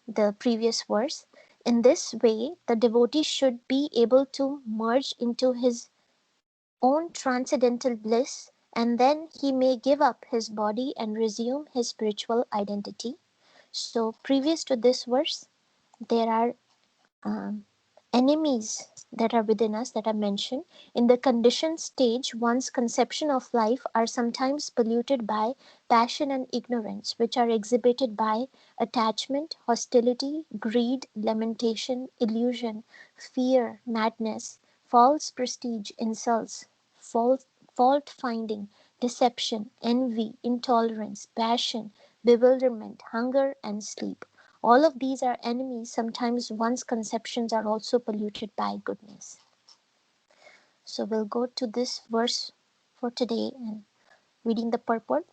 the previous verse. In this way, the devotee should be able to merge into his own transcendental bliss, and then he may give up his body and resume his spiritual identity. So, previous to this verse, there are um, enemies that are within us that are mentioned. In the conditioned stage, one's conception of life are sometimes polluted by passion and ignorance, which are exhibited by attachment, hostility, greed, lamentation, illusion, fear, madness, false prestige, insults, false, fault finding, deception, envy, intolerance, passion, bewilderment, hunger, and sleep. All of these are enemies. Sometimes one's conceptions are also polluted by goodness. So we'll go to this verse for today and reading the purport.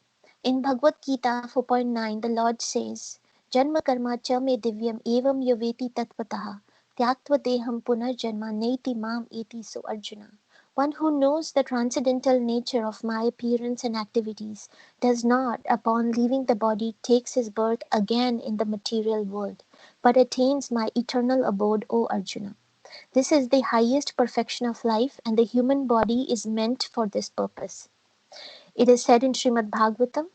In Bhagavad Gita 4.9, the Lord says, Janma karma cha me divyam evam yoveti tattvataha tyaktva deham punarjanma neti mam eti. So Arjuna, one who knows the transcendental nature of my appearance and activities does not, upon leaving the body, takes his birth again in the material world, but attains my eternal abode, O Arjuna. This is the highest perfection of life, and the human body is meant for this purpose. It is said in Srimad Bhagavatam,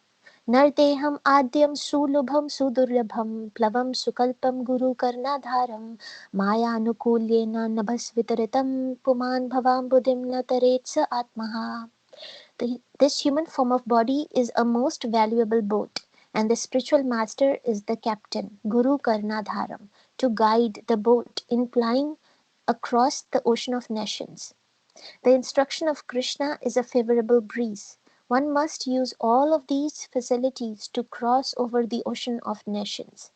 Nardeham adyam sulubham sudurlabham plavam sukalpam guru karnadharam maya anukulyena nabhasvitaritam puman bhavam buddhim nataretsa atmaha. This human form of body is a most valuable boat, and the spiritual master is the captain, Guru Karnadharam, to guide the boat in plying across the ocean of nations. The instruction of Krishna is a favorable breeze. One must use all of these facilities to cross over the ocean of nations.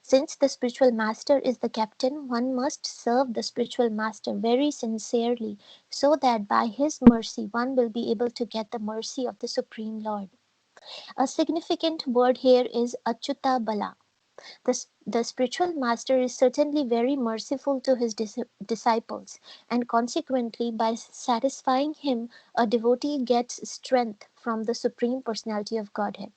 Since the spiritual master is the captain, one must serve the spiritual master very sincerely so that by his mercy one will be able to get the mercy of the Supreme Lord. A significant word here is Achyuta Bala. The spiritual master is certainly very merciful to his disciples, and consequently, by satisfying him, a devotee gets strength from the Supreme Personality of Godhead.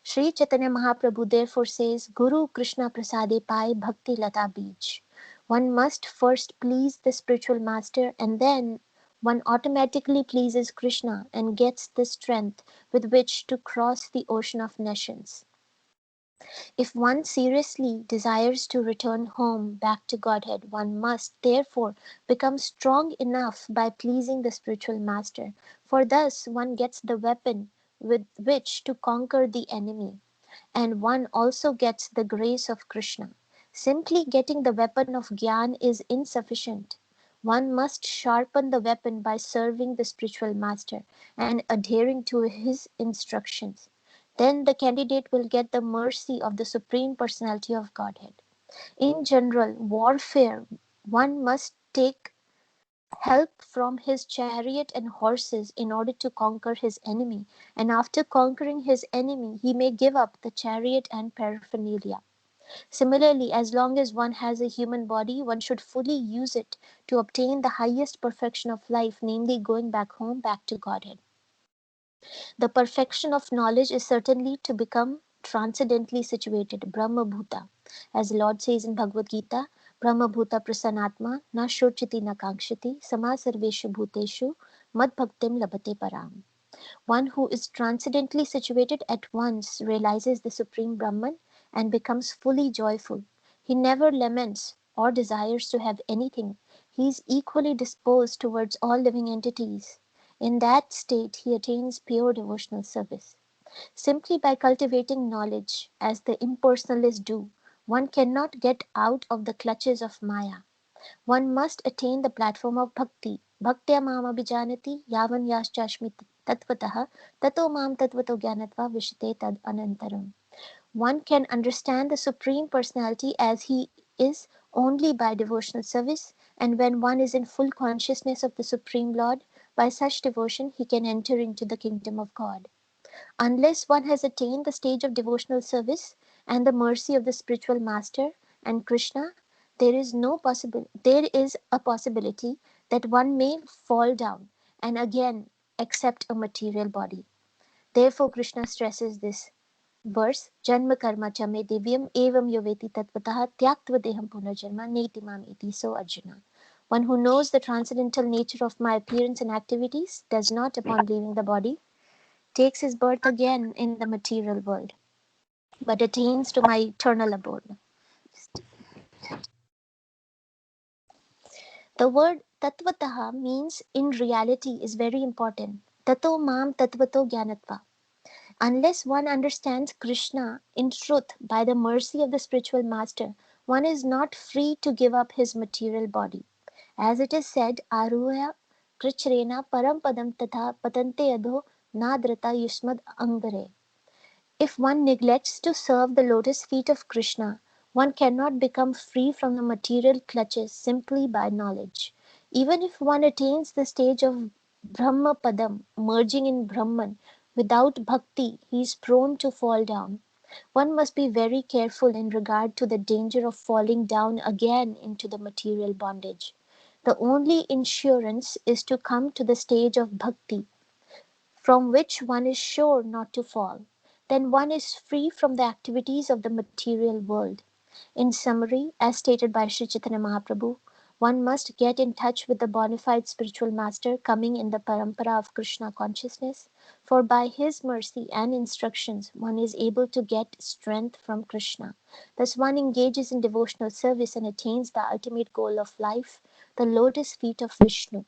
Sri Chaitanya Mahaprabhu therefore says, Guru Krishna Prasade Pai Bhakti Lata Beej. One must first please the spiritual master, and then one automatically pleases Krishna and gets the strength with which to cross the ocean of nations. If one seriously desires to return home back to Godhead, one must therefore become strong enough by pleasing the spiritual master, for thus one gets the weapon with which to conquer the enemy, and one also gets the grace of Krishna. Simply getting the weapon of Gyan is insufficient. One must sharpen the weapon by serving the spiritual master and adhering to his instructions. Then the candidate will get the mercy of the Supreme Personality of Godhead. In general warfare, one must take help from his chariot and horses in order to conquer his enemy, and after conquering his enemy, he may give up the chariot and paraphernalia. Similarly, as long as one has a human body, one should fully use it to obtain the highest perfection of life, namely going back home, back to Godhead. The perfection of knowledge is certainly to become transcendently situated, Brahma Bhuta. As the Lord says in Bhagavad Gita, Brahma Bhuta Prasanatma, na shurchiti na kankshiti, sama sarveshu bhuteshu, mad bhaktim labhate param. One who is transcendently situated at once realizes the Supreme Brahman and becomes fully joyful. He never laments or desires to have anything. He is equally disposed towards all living entities. In that state, he attains pure devotional service. Simply by cultivating knowledge, as the impersonalists do, one cannot get out of the clutches of Maya. One must attain the platform of bhakti. Bhaktya mam abhijanati yavan yaschashmi tatvatah tato mam tatvato jnanatva vishite tad anantaram. One can understand the Supreme Personality as he is only by devotional service, and when one is in full consciousness of the Supreme Lord, by such devotion he can enter into the kingdom of God. Unless one has attained the stage of devotional service and the mercy of the spiritual master and Krishna, there is a possibility that one may fall down and again accept a material body. Therefore Krishna stresses this verse Janma karma cha me divyam evam yoveti tatvatah tyaktva deham punarjanma neti mam iti. So Arjuna, one who knows the transcendental nature of my appearance and activities does not, upon leaving the body, takes his birth again in the material world, but attains to my eternal abode. The word tattvataha means in reality is very important. Tato mam tattvato jnanatva. Unless one understands Krishna in truth by the mercy of the spiritual master, one is not free to give up his material body. As it is said, Aruhya krichrena param padam tatha patante adho nadrata yusmad angare. If one neglects to serve the lotus feet of Krishna, one cannot become free from the material clutches simply by knowledge. Even if one attains the stage of Brahma Padam, merging in Brahman, without bhakti, he is prone to fall down. One must be very careful in regard to the danger of falling down again into the material bondage. The only insurance is to come to the stage of bhakti, from which one is sure not to fall. Then one is free from the activities of the material world. In summary, as stated by Sri Chaitanya Mahaprabhu, one must get in touch with the bona fide spiritual master coming in the parampara of Krishna consciousness, for by his mercy and instructions one is able to get strength from Krishna. Thus one engages in devotional service and attains the ultimate goal of life, the lotus feet of Vishnu.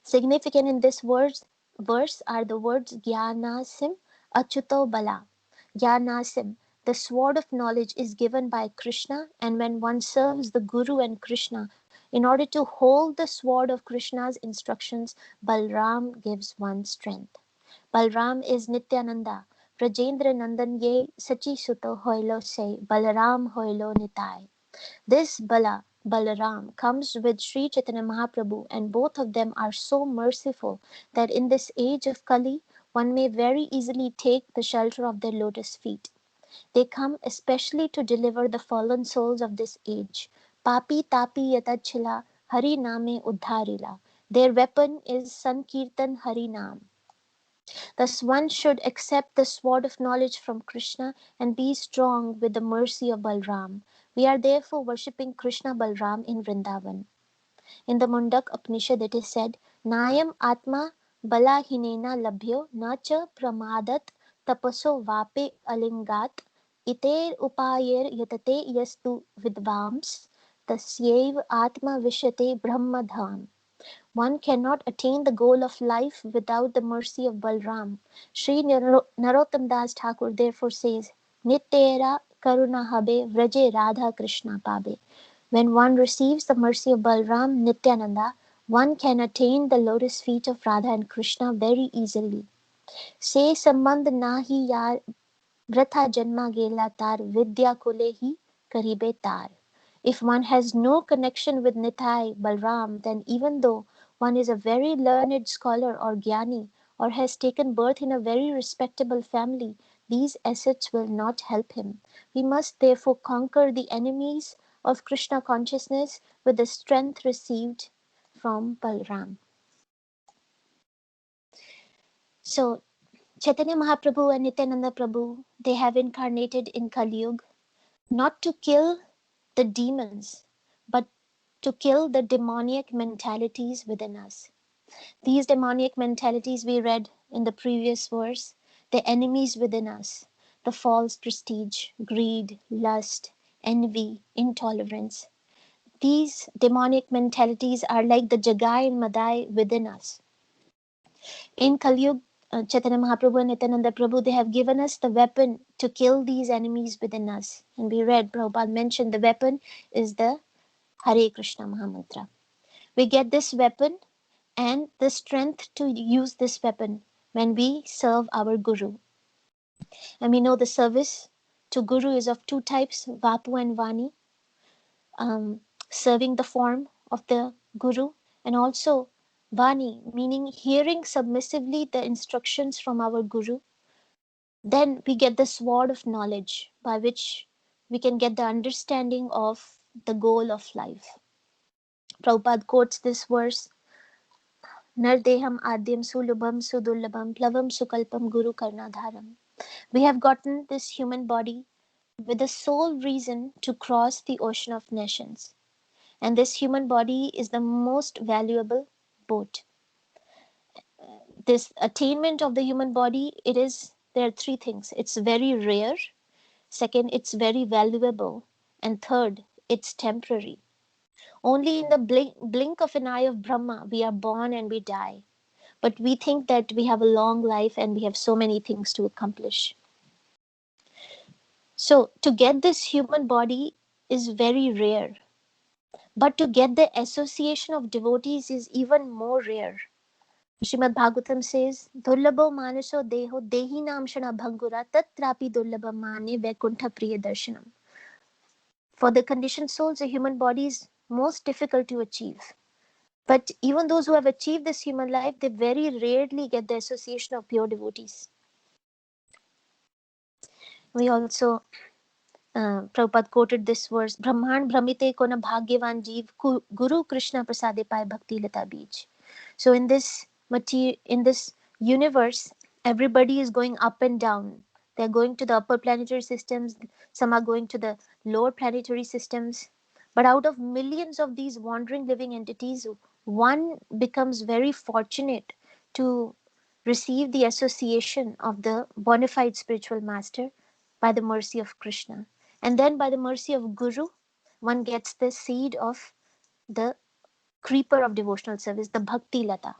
Significant in this verse are the words Gyanasim Achyuto Bala. Gyanasim, the sword of knowledge, is given by Krishna, and when one serves the Guru and Krishna, in order to hold the sword of Krishna's instructions, Balram gives one strength. Balram is Nityananda. Brajendra Nandan ye Sachi Suto Hoilo se Balaram Hoilo Nitai. This Balaram, comes with Sri Chaitanya Mahaprabhu, and both of them are so merciful that in this age of Kali, one may very easily take the shelter of their lotus feet. They come especially to deliver the fallen souls of this age. Papi tapi yatachila Hari Name Uddharila. Their weapon is Sankirtan Hari Nam. Thus one should accept the sword of knowledge from Krishna and be strong with the mercy of Balram. We are therefore worshipping Krishna Balram in Vrindavan. In the Mundak Upanishad it is said, Nayam Atma Balahinena Labhyo Nacha Pramadat Tapaso Vape Alingat Iter Upayer Yatate Yastu Vidvams Tasyev Atma Vishyate Brahmadham. One cannot attain the goal of life without the mercy of Balram. Sri Narottam Das Thakur therefore says, Nityera Karuna Habe Vraje Radha Krishna Pabe. When one receives the mercy of Balram Nityananda, one can attain the lotus feet of Radha and Krishna very easily. Se sambandh nahi yaar Vratha janma gela tar vidya kule hi karibe tar. If one has no connection with Nitai, Balram, then even though one is a very learned scholar or gyani, or has taken birth in a very respectable family, these assets will not help him. We must therefore conquer the enemies of Krishna consciousness with the strength received from Balram. So, Chaitanya Mahaprabhu and Nityananda Prabhu, they have incarnated in Kali Yuga not to kill the demons, but to kill the demoniac mentalities within us. These demoniac mentalities we read in the previous verse, the enemies within us, the false prestige, greed, lust, envy, intolerance. These demonic mentalities are like the Jagai and Madai within us. In Kali Yuga, Chaitanya Mahaprabhu and Nityananda Prabhu, they have given us the weapon to kill these enemies within us. And we read, Prabhupada mentioned the weapon is the Hare Krishna Mahamantra. We get this weapon and the strength to use this weapon when we serve our Guru. And we know the service to Guru is of two types, Vapu and Vani, serving the form of the Guru, and also Vani, meaning hearing submissively the instructions from our Guru. Then we get the sword of knowledge by which we can get the understanding of the goal of life. Prabhupada quotes this verse, Nardeham Adyam Sulubham Sudulabham Plavam Sukalpam Guru Karnadharam. We have gotten this human body with the sole reason to cross the ocean of nations. And this human body is the most valuable boat. This attainment of the human body, there are three things. It's very rare. Second, it's very valuable. And third, it's temporary. Only in the blink of an eye of Brahma, we are born and we die. But we think that we have a long life and we have so many things to accomplish. So, to get this human body is very rare. But to get the association of devotees is even more rare. Srimad Bhagavatam says, Durlabho manaso deho dehi namshana bhangura tatrapi durlabha mane vaikuntha priya darshanam. For the conditioned souls, a human body is most difficult to achieve. But even those who have achieved this human life, they very rarely get the association of pure devotees. We also, Prabhupada quoted this verse, Brahman Brahmite kona bhagyavan jeev Guru Krishna prasade pai bhakti lata beej. So in this universe, everybody is going up and down. They're going to the upper planetary systems, some are going to the lower planetary systems. But out of millions of these wandering living entities, one becomes very fortunate to receive the association of the bona fide spiritual master by the mercy of Krishna. And then by the mercy of Guru, one gets the seed of the creeper of devotional service, the Bhakti Lata.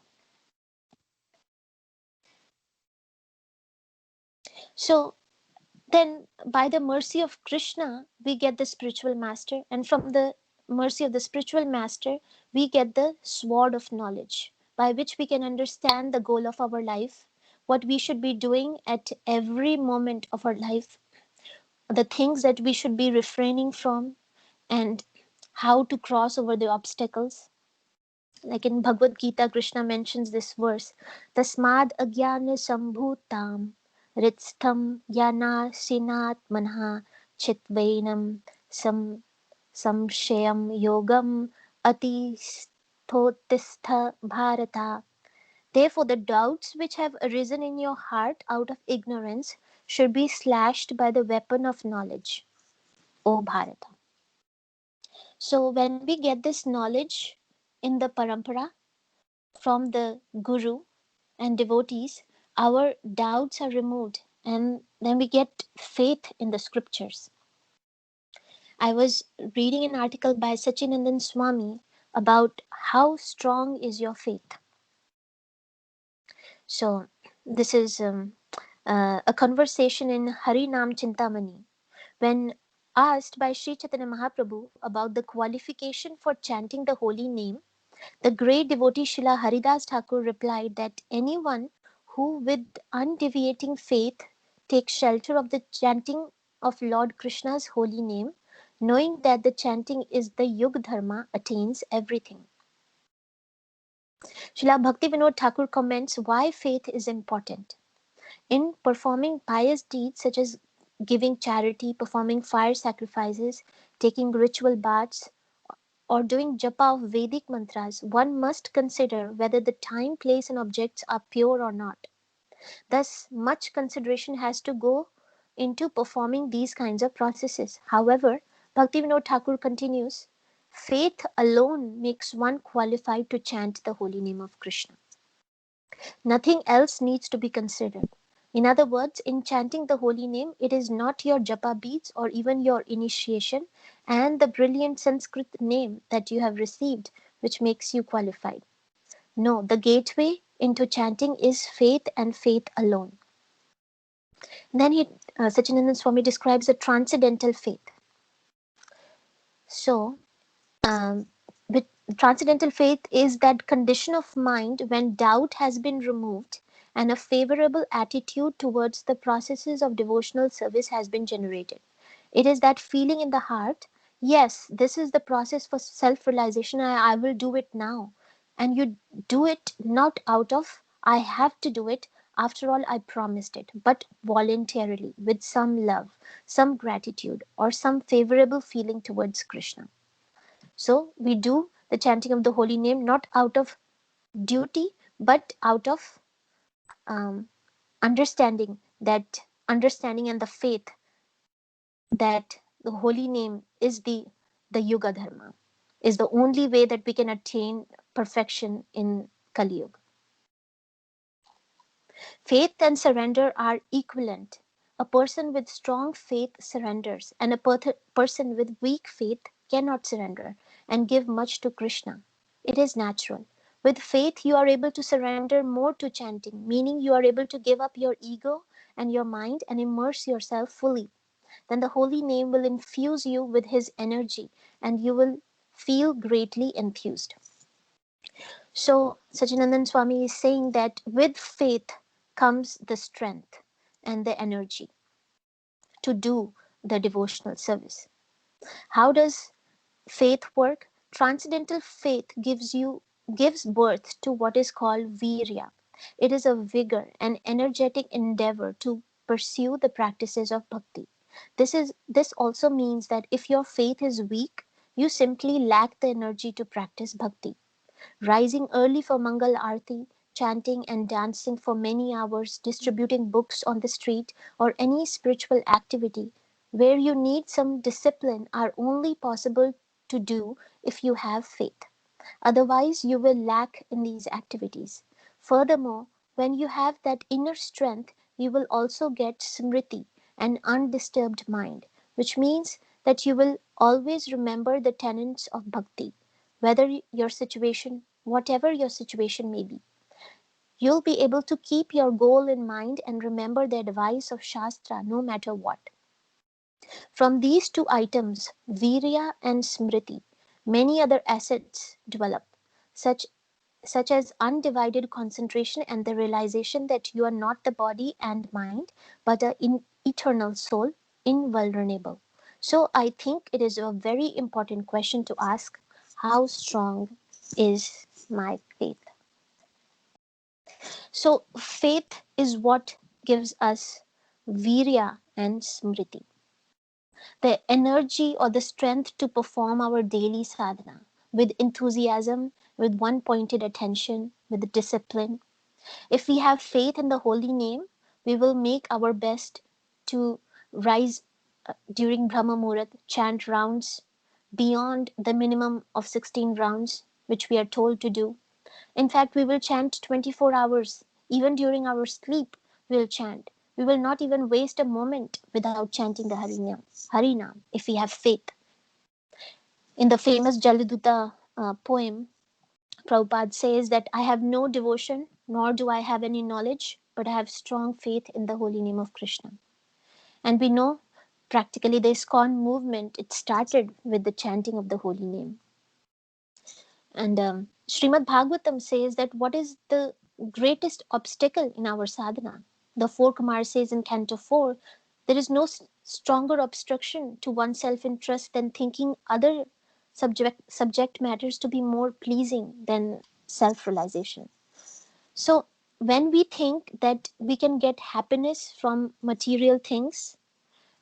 So then, by the mercy of Krishna, we get the spiritual master, and from the mercy of the spiritual master, we get the sword of knowledge, by which we can understand the goal of our life, what we should be doing at every moment of our life, the things that we should be refraining from, and how to cross over the obstacles. Like in Bhagavad Gita, Krishna mentions this verse, Tasmad agyana sambhutam ritstham yana sinat manha chitvainam samshayam yogam ati stotistha bharata. Therefore, the doubts which have arisen in your heart out of ignorance should be slashed by the weapon of knowledge, O Bharata. So, when we get this knowledge in the parampara, from the Guru and devotees, our doubts are removed and then we get faith in the scriptures. I was reading an article by Sachinandan Swami about how strong is your faith. So, this is a conversation in Harinam Chintamani. When asked by Sri Chaitanya Mahaprabhu about the qualification for chanting the holy name, the great devotee Srila Haridas Thakur replied that anyone who with undeviating faith takes shelter of the chanting of Lord Krishna's holy name, knowing that the chanting is the Yug Dharma, attains everything. Srila Bhaktivinoda Thakur comments why faith is important. In performing pious deeds such as giving charity, performing fire sacrifices, taking ritual baths, or doing japa of Vedic mantras, one must consider whether the time, place, and objects are pure or not. Thus, much consideration has to go into performing these kinds of processes. However, Bhaktivinoda Thakur continues, faith alone makes one qualified to chant the holy name of Krishna. Nothing else needs to be considered. In other words, in chanting the holy name, it is not your japa beads or even your initiation and the brilliant Sanskrit name that you have received which makes you qualified. No, the gateway into chanting is faith and faith alone. Then Sachinandan Swami describes a transcendental faith. So, with transcendental faith is that condition of mind when doubt has been removed and a favorable attitude towards the processes of devotional service has been generated. It is that feeling in the heart, yes, this is the process for self realization, I will do it now. And you do it not out of, I have to do it, after all, I promised it, but voluntarily, with some love, some gratitude, or some favorable feeling towards Krishna. So we do the chanting of the holy name not out of duty, but out of understanding that understanding and the faith that the holy name is the Yuga Dharma, is the only way that we can attain perfection in Kali Yuga. Faith and surrender are equivalent. A person with strong faith surrenders, and a person with weak faith cannot surrender and give much to Krishna. It is natural. With faith, you are able to surrender more to chanting, meaning you are able to give up your ego and your mind and immerse yourself fully. Then the holy name will infuse you with his energy and you will feel greatly enthused. So, Sachinandan Swami is saying that with faith comes the strength and the energy to do the devotional service. How does faith work? Transcendental faith gives birth to what is called virya. It is a vigor, an energetic endeavor to pursue the practices of bhakti. This also means that if your faith is weak, you simply lack the energy to practice bhakti. Rising early for Mangal Aarti, chanting and dancing for many hours, distributing books on the street, or any spiritual activity where you need some discipline are only possible to do if you have faith. Otherwise, you will lack in these activities. Furthermore, when you have that inner strength, you will also get smriti, an undisturbed mind, which means that you will always remember the tenets of bhakti, whatever your situation may be. You'll be able to keep your goal in mind and remember the advice of Shastra no matter what. From these two items, virya and smriti, many other assets develop, such such as undivided concentration and the realization that you are not the body and mind, but an eternal soul, invulnerable. So I think it is a very important question to ask: how strong is my faith? So faith is what gives us virya and smriti, the energy or the strength to perform our daily sadhana with enthusiasm, with one pointed attention, with discipline. If we have faith in the holy name, we will make our best to rise during Brahma Muhurat, chant rounds beyond the minimum of 16 rounds, which we are told to do. In fact, we will chant 24 hours. Even during our sleep, we will chant. We will not even waste a moment without chanting the Harinam if we have faith. In the famous Jaladuta poem, Prabhupada says that I have no devotion, nor do I have any knowledge, but I have strong faith in the holy name of Krishna. And we know practically the ISKCON movement, it started with the chanting of the holy name. And Srimad Bhagavatam says that what is the greatest obstacle in our sadhana? The four Kumar says in Canto 4, there is no stronger obstruction to one's self-interest than thinking other subject matters to be more pleasing than self-realization. So when we think that we can get happiness from material things,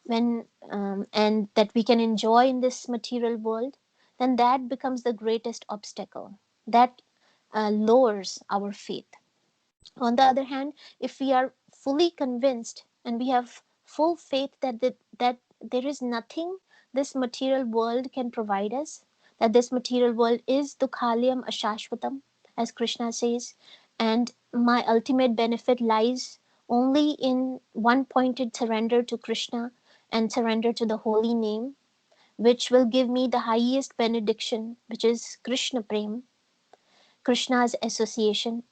and that we can enjoy in this material world, then that becomes the greatest obstacle. That lowers our faith. On the other hand, if we are fully convinced and we have full faith that there is nothing this material world can provide us, that this material world is dukhalayam ashashvatam, as Krishna says, and my ultimate benefit lies only in one pointed surrender to Krishna and surrender to the holy name, which will give me the highest benediction, which is Krishna Prem, Krishna's association.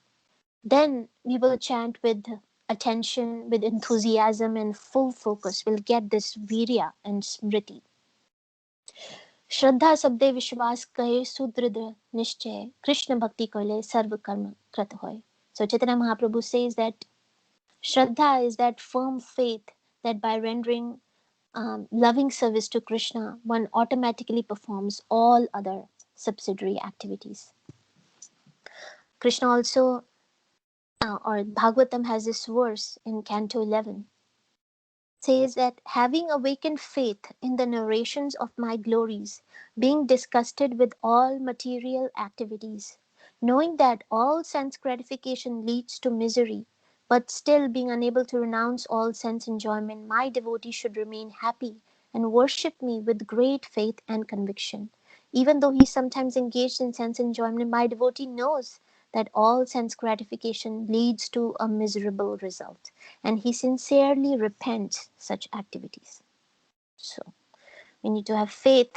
Then we will chant with attention, with enthusiasm and full focus. We'll get this virya and smriti. Shraddha sabde vishwas kahe sudridra nishchay, Krishna bhakti kole sarva karma krat hoy. So Chaitanya Mahaprabhu says that Shraddha is that firm faith that by rendering loving service to Krishna, one automatically performs all other subsidiary activities. Krishna also, or Bhagavatam has this verse in Canto 11, says that having awakened faith in the narrations of my glories, being disgusted with all material activities, knowing that all sense gratification leads to misery, but still being unable to renounce all sense enjoyment, my devotee should remain happy and worship me with great faith and conviction. Even though he is sometimes engaged in sense enjoyment, my devotee knows that all sense gratification leads to a miserable result, and he sincerely repents such activities. So, we need to have faith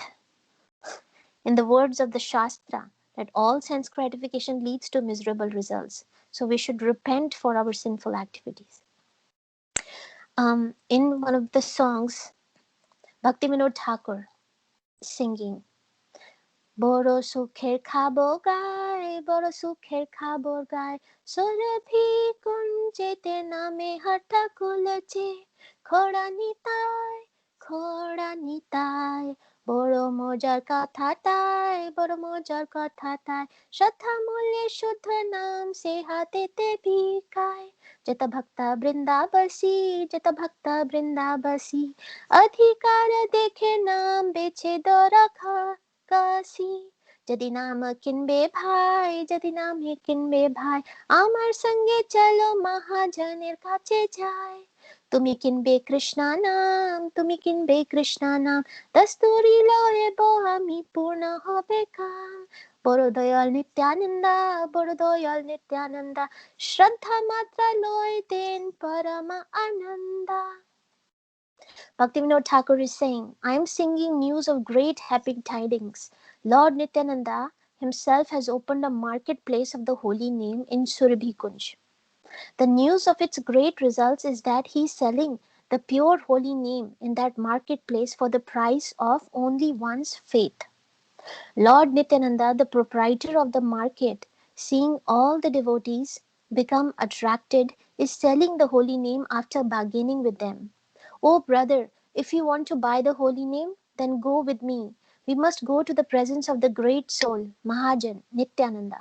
in the words of the Shastra that all sense gratification leads to miserable results. So, we should repent for our sinful activities. In one of the songs, Bhaktivinoda Thakur singing, বড় সুখের খাবো গায়, বড় সুখের খাবো গায়, সুরভি কুঞ্জেতে নামে হাঁটা খুলেছে, খোড়া নিতাই, খোড়া নিতাই, বড় মজার কথা তাই, বড় মজার কথা তাই, শ্রদ্ধা মূল্যে শুদ্ধ নাম সে হাতেতে ভিকায়, যেত ভক্তা বৃন্দাবাসী, যেত ভক্তা বৃন্দাবাসী, অধিকার দেখে নাম বেছে দরাখা কাশি, যদি নাম কিনবে ভাই, যদি নাম কিনবে ভাই, আমার সঙ্গে চলো মহাজনের কাছে যাই, তুমি কিনবে কৃষ্ণ নাম, তুমি কিনবে কৃষ্ণ নাম, দস্তুরি লইব আমি পূর্ণ হবে কাম, বড় দয়াল নিত্যানন্দা, বড় দয়াল নিত্যানন্দা, শ্রদ্ধা মাত্রা লইতেন পরম Ananda. Bhaktivinoda Thakur is saying, I am singing news of great happy tidings. Lord Nityananda himself has opened a marketplace of the holy name in Surabhi Kunj. The news of its great results is that he is selling the pure holy name in that marketplace for the price of only one's faith. Lord Nityananda, the proprietor of the market, seeing all the devotees become attracted, is selling the holy name after bargaining with them. Oh brother, if you want to buy the holy name, then go with me. We must go to the presence of the great soul, Mahajan, Nityananda.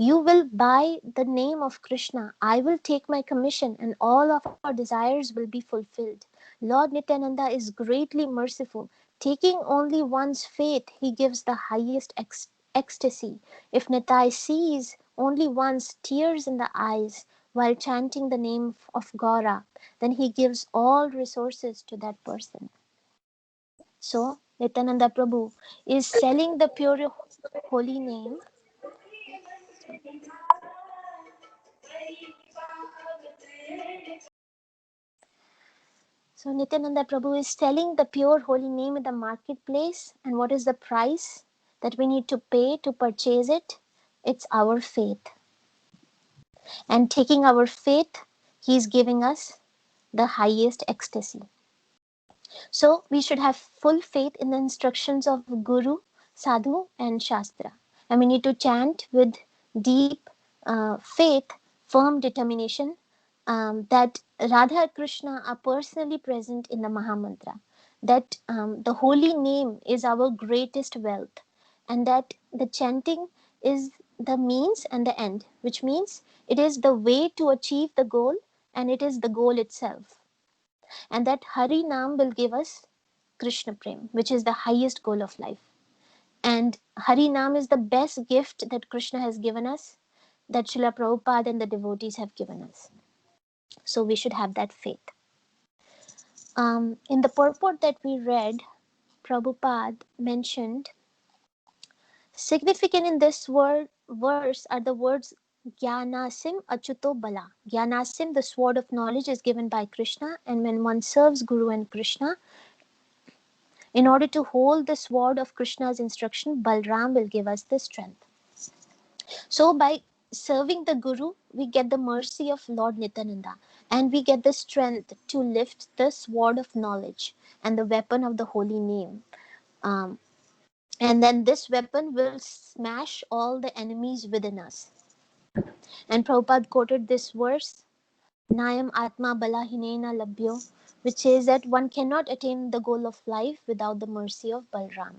You will buy the name of Krishna. I will take my commission and all of our desires will be fulfilled. Lord Nityananda is greatly merciful. Taking only one's faith, he gives the highest ecstasy. If Nitai sees only one's tears in the eyes while chanting the name of Gaura, then he gives all resources to that person. So, Nityananda Prabhu is selling the pure holy name. So Nityananda Prabhu is selling the pure holy name in the marketplace, and what is the price that we need to pay to purchase it? It's our faith. And taking our faith, he is giving us the highest ecstasy. So we should have full faith in the instructions of Guru, Sadhu and Shastra. And we need to chant with deep faith, firm determination that Radha and Krishna are personally present in the Mahamantra. That the holy name is our greatest wealth. And that the chanting is the means and the end, which means it is the way to achieve the goal and it is the goal itself. And that Hari Nam will give us Krishna Prem, which is the highest goal of life. And Hari Nam is the best gift that Krishna has given us, that Srila Prabhupada and the devotees have given us. So we should have that faith. In the purport that we read, Prabhupada mentioned, significant in this verse are the words Gyanasim Achuto Bala. Gyanasim, the sword of knowledge, is given by Krishna, and when one serves Guru and Krishna, in order to hold the sword of Krishna's instruction, Balram will give us the strength. So by serving the Guru, we get the mercy of Lord Nityananda, and we get the strength to lift the sword of knowledge and the weapon of the holy name. And then this weapon will smash all the enemies within us. And Prabhupada quoted this verse, Nayam Atma Balahinena Labhyo, which says that one cannot attain the goal of life without the mercy of Balram.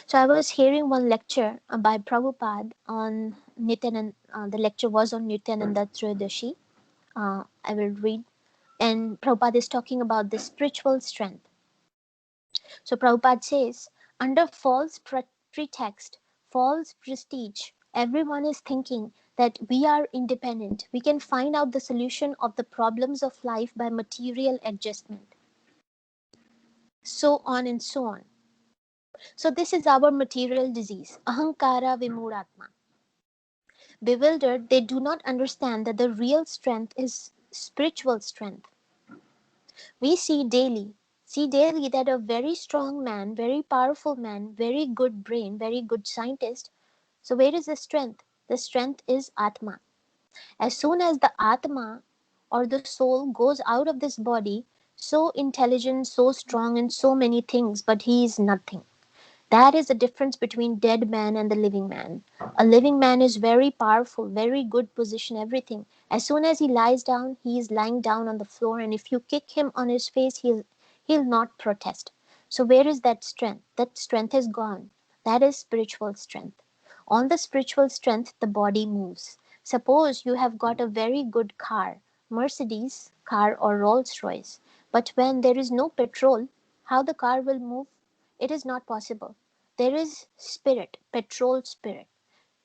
So I was hearing one lecture by Prabhupada on Nityananda. The lecture was on Nityananda Triyodashi. I will read. And Prabhupada is talking about the spiritual strength. So Prabhupada says, under false pretext, false prestige, everyone is thinking that we are independent. We can find out the solution of the problems of life by material adjustment. So on and so on. So this is our material disease, ahankara vimuratma. Bewildered, they do not understand that the real strength is spiritual strength. We see daily that a very strong man, very powerful man, very good brain, very good scientist. So where is the strength? The strength is Atma. As soon as the Atma or the soul goes out of this body, so intelligent, so strong in so many things, but he is nothing. That is the difference between dead man and the living man. A living man is very powerful, very good position, everything. As soon as he lies down, he is lying down on the floor, and if you kick him on his face, he'll not protest. So where is that strength? That strength is gone. That is spiritual strength. On the spiritual strength, the body moves. Suppose you have got a very good car, Mercedes car or Rolls Royce, but when there is no petrol, how the car will move? It is not possible. There is spirit, petrol spirit.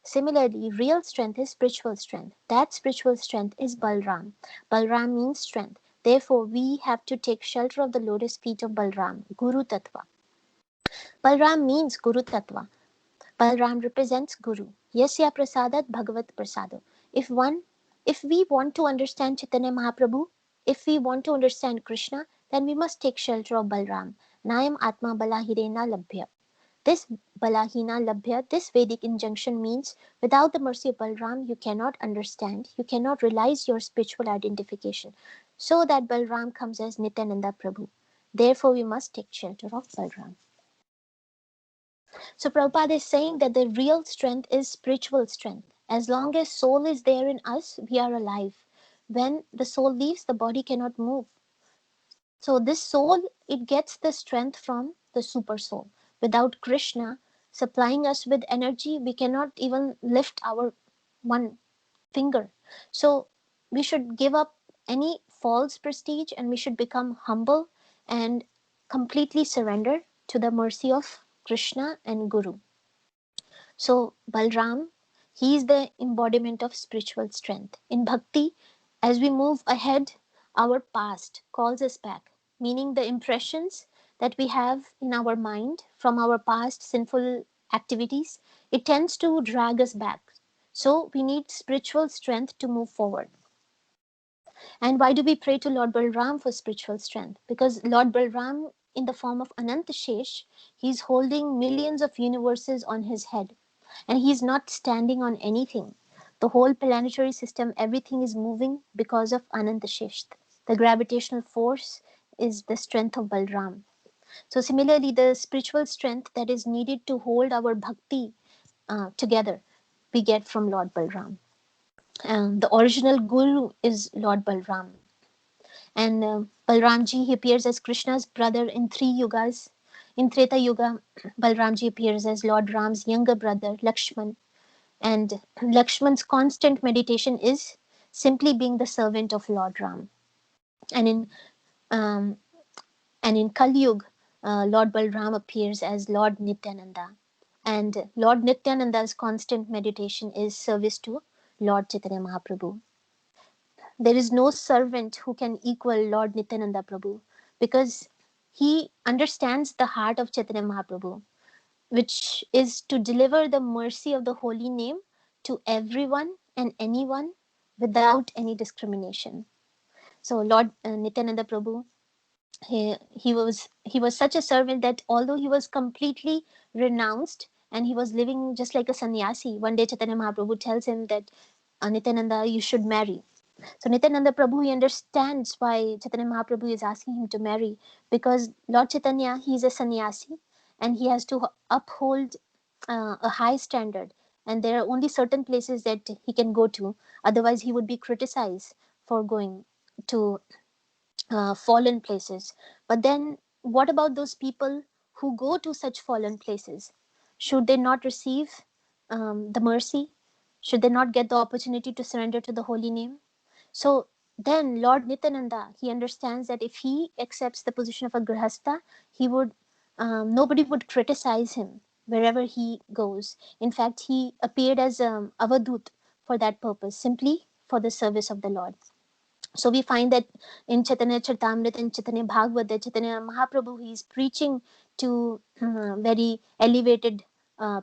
Similarly, real strength is spiritual strength. That spiritual strength is Balram. Balram means strength. Therefore, we have to take shelter of the lotus feet of Balram, Guru Tattva. Balram means Guru Tattva. Balram represents Guru. Yasya prasadat bhagavat prasado. If we want to understand Chaitanya Mahaprabhu, if we want to understand Krishna, then we must take shelter of Balram. Nayam atma balahirena labhya. This balahina labhya, this Vedic injunction means without the mercy of Balram, you cannot understand, you cannot realize your spiritual identification. So that Balram comes as Nityananda Prabhu. Therefore, we must take shelter of Balram. So Prabhupada is saying that the real strength is spiritual strength. As long as soul is there in us, we are alive. When the soul leaves, the body cannot move. So this soul, it gets the strength from the super soul. Without Krishna supplying us with energy, we cannot even lift our one finger. So we should give up any false prestige and we should become humble and completely surrender to the mercy of Krishna and Guru. So Balram, he is the embodiment of spiritual strength. In bhakti, as we move ahead, our past calls us back, meaning the impressions that we have in our mind from our past sinful activities, it tends to drag us back. So we need spiritual strength to move forward. And why do we pray to Lord Balram for spiritual strength? Because Lord Balram, in the form of Anantashesh, he's holding millions of universes on his head. And he's not standing on anything. The whole planetary system, everything is moving because of Anantashesh. The gravitational force is the strength of Balram. So similarly, the spiritual strength that is needed to hold our bhakti together, we get from Lord Balram. The original guru is Lord Balram. And Balramji, he appears as Krishna's brother in 3 yugas. In Treta Yuga, Balramji appears as Lord Ram's younger brother, Lakshman. And Lakshman's constant meditation is simply being the servant of Lord Ram. And um, in Kali Yuga, Lord Balram appears as Lord Nityananda. And Lord Nityananda's constant meditation is service to Lord Chaitanya Mahaprabhu. There is no servant who can equal Lord Nityananda Prabhu because he understands the heart of Chaitanya Mahaprabhu, which is to deliver the mercy of the holy name to everyone and anyone without any discrimination. So Lord Nityananda Prabhu, he was such a servant that although he was completely renounced and he was living just like a sannyasi, one day Chaitanya Mahaprabhu tells him that Nityananda, you should marry. So Nityananda Prabhu, he understands why Chaitanya Mahaprabhu is asking him to marry, because Lord Chaitanya, he is a sannyasi and he has to uphold a high standard, and there are only certain places that he can go to, otherwise he would be criticized for going to fallen places. But then what about those people who go to such fallen places? Should they not receive the mercy? Should they not get the opportunity to surrender to the holy name? So then Lord Nityananda, he understands that if he accepts the position of a grihastha, he would nobody would criticize him wherever he goes. In fact, he appeared as Avadut for that purpose, simply for the service of the Lord. So we find that in Chaitanya Charitamrita and Chaitanya Bhagavad, that Chaitanya Mahaprabhu, he is preaching to very elevated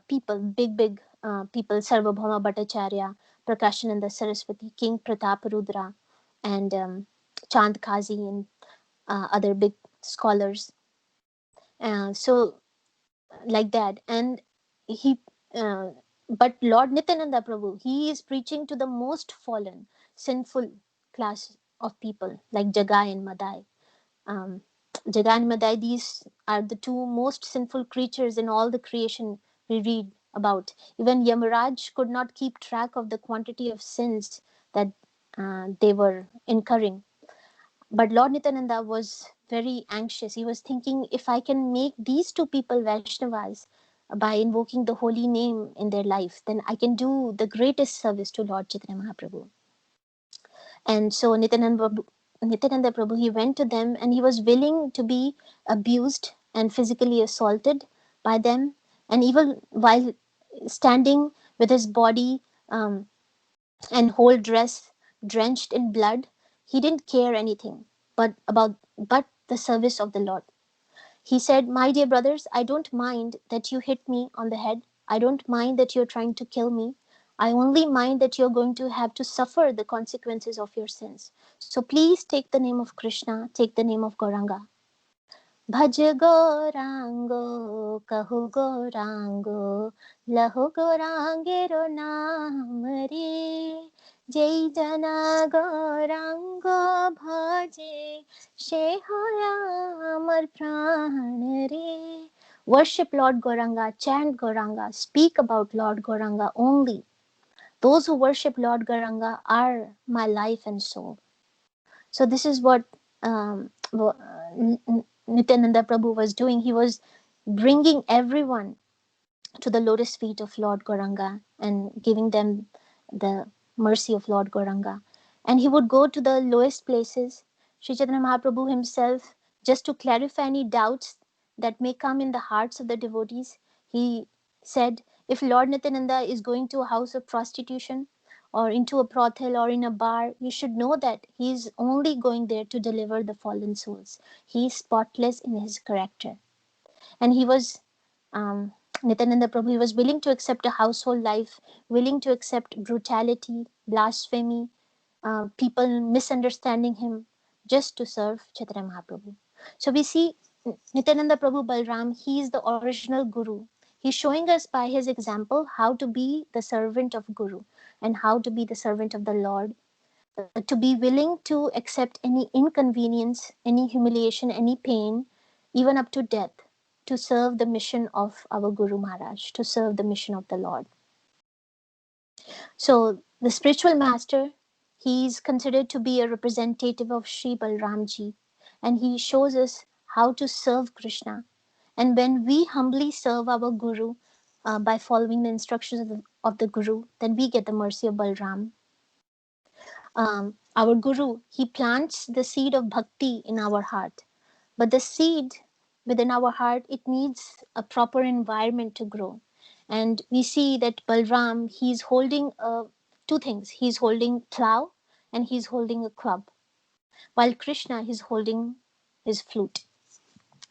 people, big people, Sarvabhauma Bhattacharya, Prakashananda Saraswati, King Pratap, and Chand Kazi, and other big scholars. So like that. And he uh, but Lord Nityananda Prabhu, he is preaching to the most fallen, sinful class of people, like Jagai and Madai. um, Jagai and Madai, these are the two most sinful creatures in all the creation we read about. Even Yamaraj could not keep track of the quantity of sins that they were incurring. But Lord Nityananda was very anxious. He was thinking, if I can make these two people Vaishnavas by invoking the holy name in their life, then I can do the greatest service to Lord Chaitanya Mahaprabhu. And so Nityananda Prabhu, he went to them, and he was willing to be abused and physically assaulted by them. And even while standing with his body and whole dress drenched in blood, he didn't care anything but the service of the Lord. He said, "My dear brothers, I don't mind that you hit me on the head. I don't mind that you're trying to kill me. I only mind that you're going to have to suffer the consequences of your sins. So please take the name of Krishna, take the name of Gauranga. भज गौरांगो कहु गौरांगो लहु गौरांगेरो नाम रे जय जना गौरांगो भजे से होया अमर प्राण रे." Worship Lord Gauranga, chant Gauranga, speak about Lord Gauranga only. Those who worship Lord Gauranga are my life and soul. So this is what Nityananda Prabhu was doing. He was bringing everyone to the lotus feet of Lord Gauranga and giving them the mercy of Lord Gauranga. And he would go to the lowest places, Sri Chaitanya Mahaprabhu himself, just to clarify any doubts that may come in the hearts of the devotees. He said, if Lord Nityananda is going to a house of prostitution or into a brothel or in a bar, you should know that he is only going there to deliver the fallen souls. He is spotless in his character. And he was Nityananda Prabhu, he was willing to accept a household life, willing to accept brutality, blasphemy, people misunderstanding him, just to serve Chaitanya Mahaprabhu. So we see Nityananda Prabhu Balram, he is the original Guru. He's showing us by his example how to be the servant of Guru and how to be the servant of the Lord, to be willing to accept any inconvenience, any humiliation, any pain, even up to death, to serve the mission of our Guru Maharaj, to serve the mission of the Lord. So the spiritual master, he is considered to be a representative of Sri Balramji, and he shows us how to serve Krishna. And when we humbly serve our Guru by following the instructions of the Guru, then we get the mercy of Balram. Our Guru, he plants the seed of bhakti in our heart. But the seed within our heart, it needs a proper environment to grow. And we see that Balram, he's holding two things. He's holding plow and he's holding a club. While Krishna, he's holding his flute.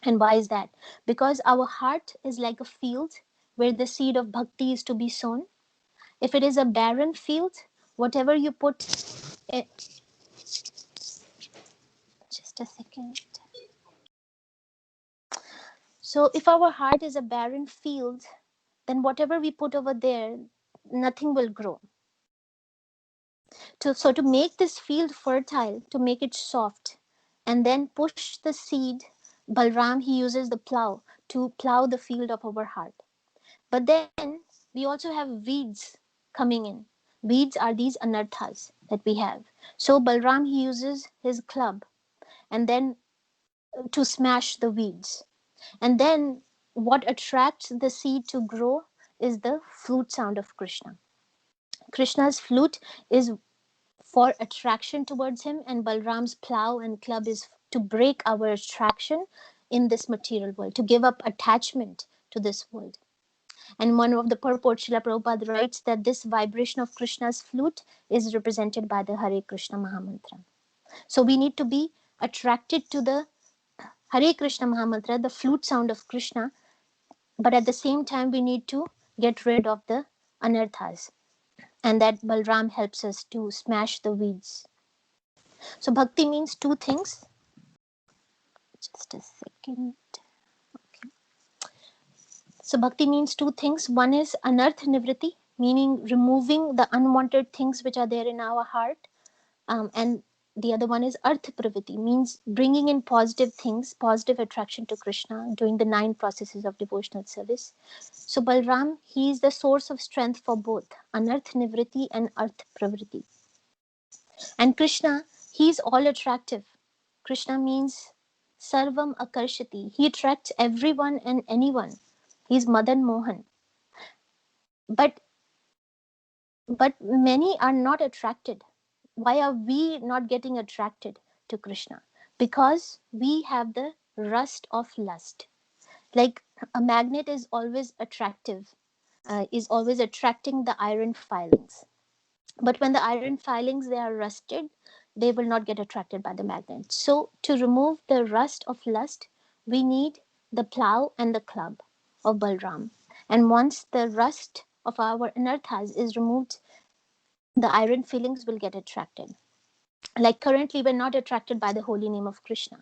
And why is that? Because our heart is like a field where the seed of bhakti is to be sown. If it is a barren field, whatever you put, just a second. So if our heart is a barren field, then whatever we put over there, nothing will grow. So to make this field fertile, to make it soft, and then push the seed, Balram, he uses the plow to plow the field of our heart. But then we also have weeds coming in. Weeds are these anarthas that we have. So Balram, he uses his club and then to smash the weeds. And then what attracts the seed to grow is the flute sound of Krishna. Krishna's flute is for attraction towards him, and Balram's plow and club is to break our attraction in this material world, to give up attachment to this world. And one of the purports, Srila Prabhupada writes that this vibration of Krishna's flute is represented by the Hare Krishna Mahamantra. So we need to be attracted to the Hare Krishna Mahamantra, the flute sound of Krishna, but at the same time we need to get rid of the anarthas, and that Balram helps us to smash the weeds. So bhakti means two things. Just a second. Okay. So bhakti means two things. One is anarth nivriti, meaning removing the unwanted things which are there in our heart. And the other one is arth praviti, means bringing in positive things, positive attraction to Krishna, doing the 9 processes of devotional service. So Balram, he is the source of strength for both anarth nivriti and arth praviti. And Krishna, he is all attractive. Krishna means sarvam akarshati. He attracts everyone and anyone. He is Madan Mohan. But many are not attracted. Why are we not getting attracted to Krishna? Because we have the rust of lust. Like a magnet is always attractive, is always attracting the iron filings. But when the iron filings they are rusted, they will not get attracted by the magnet. So to remove the rust of lust, we need the plow and the club of Balram. And once the rust of our anarthas is removed, the iron feelings will get attracted. Like currently, we're not attracted by the holy name of Krishna.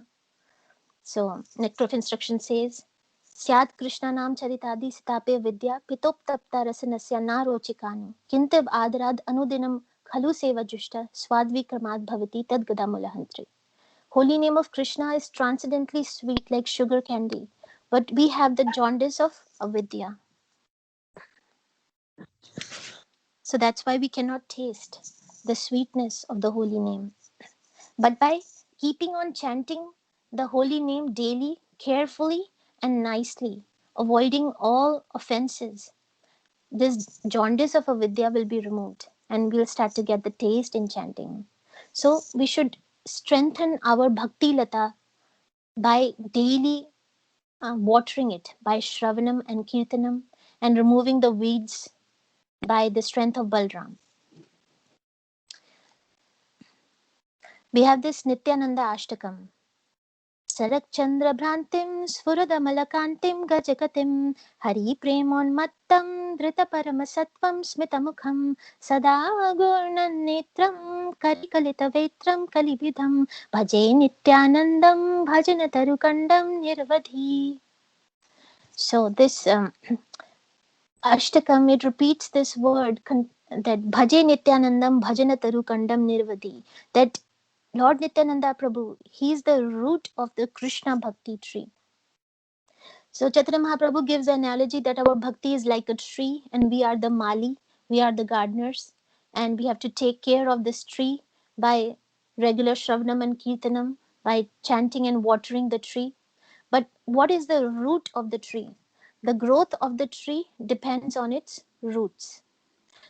So, Nectar of Instruction says, Syat Krishna Nam Charitadi Sitape Vidya Pitoptapta Rasanasya Narochikanu Kintib Adarad Anudinam Khalu Seva Jushta Swadvikramad Bhavati Tadgadamulahantri. Holy name of Krishna is transcendently sweet like sugar candy, but we have the jaundice of avidya. So that's why we cannot taste the sweetness of the holy name. But by keeping on chanting the holy name daily, carefully and nicely, avoiding all offenses, this jaundice of avidya will be removed and we'll start to get the taste in chanting. So we should strengthen our bhakti lata by daily watering it, by shravanam and kirtanam, and removing the weeds by the strength of Balram. We have this Nityananda Ashtakam. Sarakchandra-bhrantim sfuradamalakantim gajagatim Hari premonmattam dhrita-paramasatvam smitamukham Sada gurnannetram karikalitavetram kalibidham Bhaje nityanandam bhajanataru-kandam nirvadhi. So this Ashtakam, it repeats this word that Bhaje nityanandam bhajanataru-kandam nirvadhi, that Lord Nityananda Prabhu, he is the root of the Krishna Bhakti tree. So Chaitanya Mahaprabhu gives the analogy that our bhakti is like a tree and we are the mali, we are the gardeners, and we have to take care of this tree by regular shravanam and kirtanam, by chanting and watering the tree. But what is the root of the tree? The growth of the tree depends on its roots.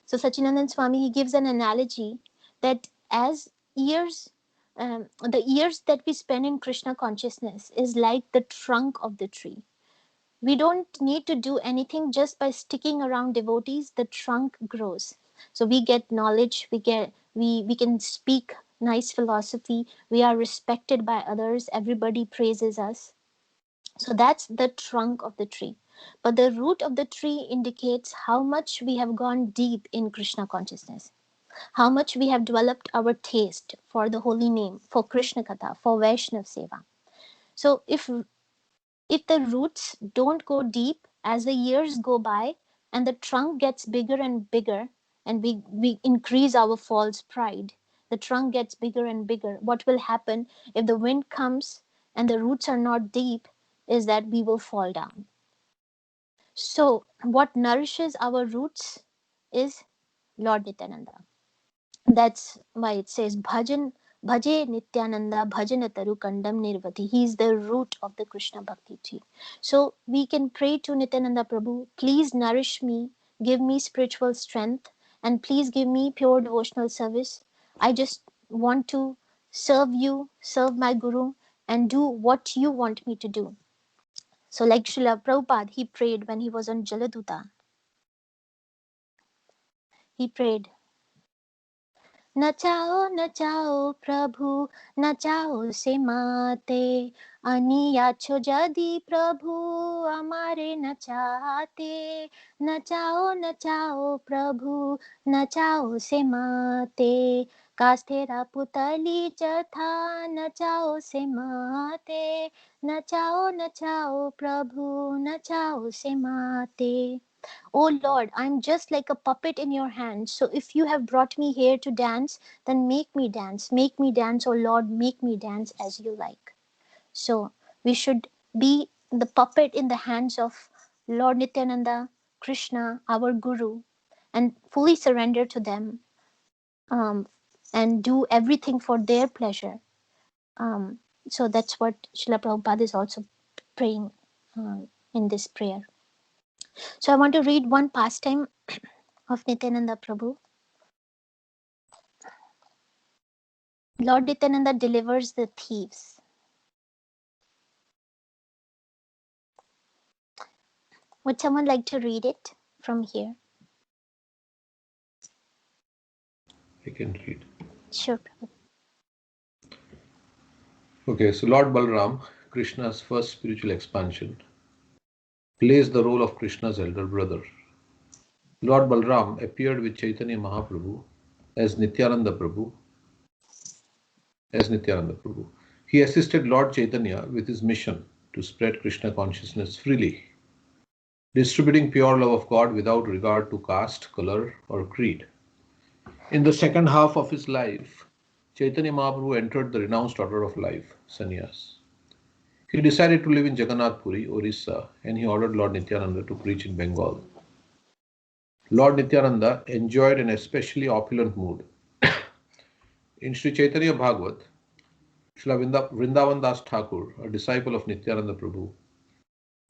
So Sachinandan Swami, he gives an analogy that as years, the years that we spend in Krishna consciousness is like the trunk of the tree. We don't need to do anything, just by sticking around devotees, the trunk grows. So we get knowledge, we can speak nice philosophy, we are respected by others, everybody praises us. So that's the trunk of the tree. But the root of the tree indicates how much we have gone deep in Krishna consciousness, how much we have developed our taste for the holy name, for Krishna Katha, for Vaishnav Seva. So if the roots don't go deep, as the years go by and the trunk gets bigger and bigger, and we increase our false pride, the trunk gets bigger and bigger, what will happen if the wind comes and the roots are not deep is that we will fall down. So what nourishes our roots is Lord Nityananda. That's why it says Bhaje Nityananda Bhajanataru Kandam Nirvati. He is the root of the Krishna Bhakti tree. So we can pray to Nityananda Prabhu, please nourish me, give me spiritual strength, and please give me pure devotional service. I just want to serve you, serve my Guru, and do what you want me to do. So like Srila Prabhupada, he prayed when he was on Jaladuta. he prayed, नचाओ प्रभु नचाओ से माते अनियाछो जदि प्रभु अमारे नचाते नचाओ प्रभु नचाओ से माते कास्थेरा पुतली जथा नचाओ से माते नचाओ प्रभु नचाओ से माते. Oh Lord, I'm just like a puppet in your hands. So if you have brought me here to dance, then make me dance. Make me dance, oh Lord, make me dance as you like. So we should be the puppet in the hands of Lord Nityananda, Krishna, our Guru, and fully surrender to them, um, and do everything for their pleasure. Um, so that's what Srila Prabhupada is also praying in this prayer. So I want to read one pastime of Nityananda Prabhu. Lord Nityananda delivers the thieves. Would someone like to read it from here? I can read. Sure, Prabhu. Okay, so Lord Balram, Krishna's first spiritual expansion, plays the role of Krishna's elder brother. Lord Balram appeared with Chaitanya Mahaprabhu as Nityananda Prabhu. He assisted Lord Chaitanya with his mission to spread Krishna consciousness freely, distributing pure love of God without regard to caste, color, or creed. In the second half of his life, Chaitanya Mahaprabhu entered the renounced order of life, sannyas. He decided to live in Jagannath Puri, Orissa, and he ordered Lord Nityananda to preach in Bengal. Lord Nityananda enjoyed an especially opulent mood. In Sri Chaitanya Bhagavat, Srila Vrindavan Das Thakur, a disciple of Nityananda Prabhu,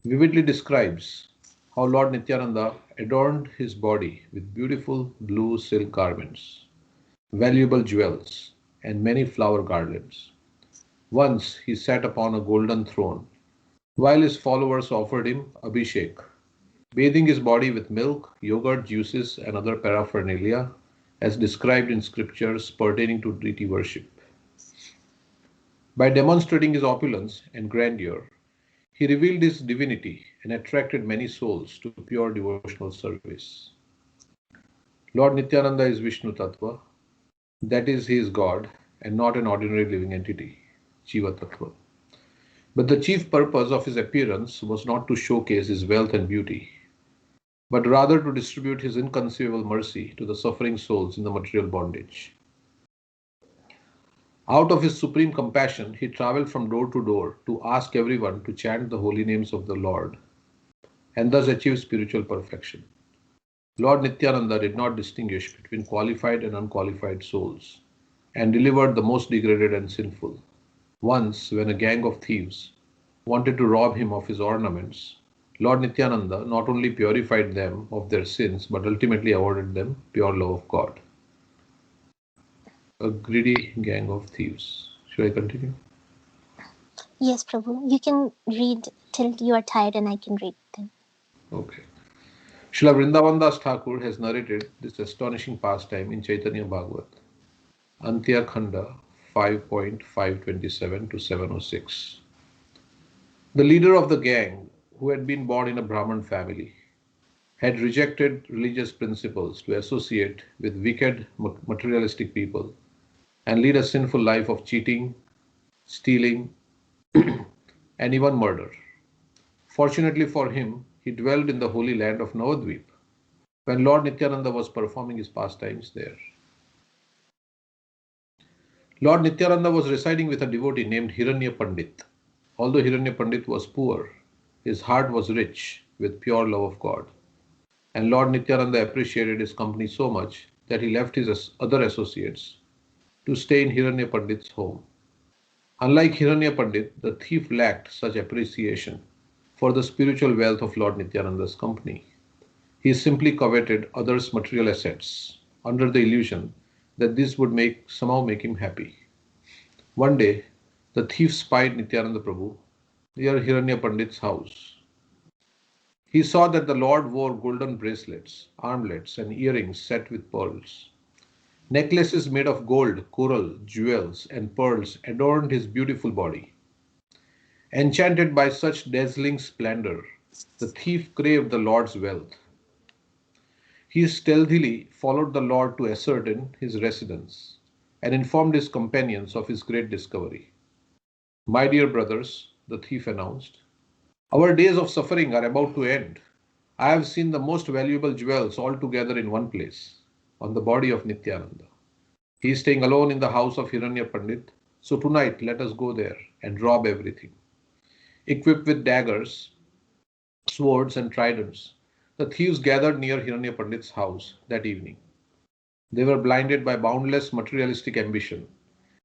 vividly describes how Lord Nityananda adorned his body with beautiful blue silk garments, valuable jewels, and many flower garlands. Once he sat upon a golden throne, while his followers offered him abhishek, bathing his body with milk, yogurt, juices, and other paraphernalia, as described in scriptures pertaining to deity worship. By demonstrating his opulence and grandeur, he revealed his divinity and attracted many souls to pure devotional service. Lord Nityananda is Vishnu Tattva, that is, he is God and not an ordinary living entity, Jiva Tattva. But the chief purpose of his appearance was not to showcase his wealth and beauty, but rather to distribute his inconceivable mercy to the suffering souls in the material bondage. Out of his supreme compassion, he traveled from door to door to ask everyone to chant the holy names of the Lord and thus achieve spiritual perfection. Lord Nityananda did not distinguish between qualified and unqualified souls and delivered the most degraded and sinful. Once, when a gang of thieves wanted to rob him of his ornaments, Lord Nityananda not only purified them of their sins but ultimately awarded them pure love of God. A greedy gang of thieves. Should I continue? Yes, Prabhu. You can read till you are tired and I can read then. Okay. Srila Vrindavan Das Thakur has narrated this astonishing pastime in Chaitanya Bhagavat, Antya Khanda 5.527 to 706. The leader of the gang, who had been born in a Brahmin family, had rejected religious principles to associate with wicked materialistic people and lead a sinful life of cheating, stealing, and even murder. Fortunately for him, he dwelled in the holy land of Navadvip when Lord Nityananda was performing his pastimes there. Lord Nityananda was residing with a devotee named Hiranya Pandit. Although Hiranya Pandit was poor, his heart was rich with pure love of God. And Lord Nityananda appreciated his company so much that he left his other associates to stay in Hiranya Pandit's home. Unlike Hiranya Pandit, the thief lacked such appreciation for the spiritual wealth of Lord Nityananda's company. He simply coveted others' material assets under the illusion that this would somehow make him happy. One day, the thief spied Nityananda Prabhu near Hiranya Pandit's house. He saw that the Lord wore golden bracelets, armlets, and earrings set with pearls. Necklaces made of gold, coral, jewels, and pearls adorned his beautiful body. Enchanted by such dazzling splendor, the thief craved the Lord's wealth. He stealthily followed the Lord to ascertain his residence and informed his companions of his great discovery. My dear brothers, the thief announced, our days of suffering are about to end. I have seen the most valuable jewels all together in one place, on the body of Nityananda. He is staying alone in the house of Hiranya Pandit, so tonight let us go there and rob everything. Equipped with daggers, swords, and tridents, the thieves gathered near Hiranya Pandit's house that evening. They were blinded by boundless materialistic ambition,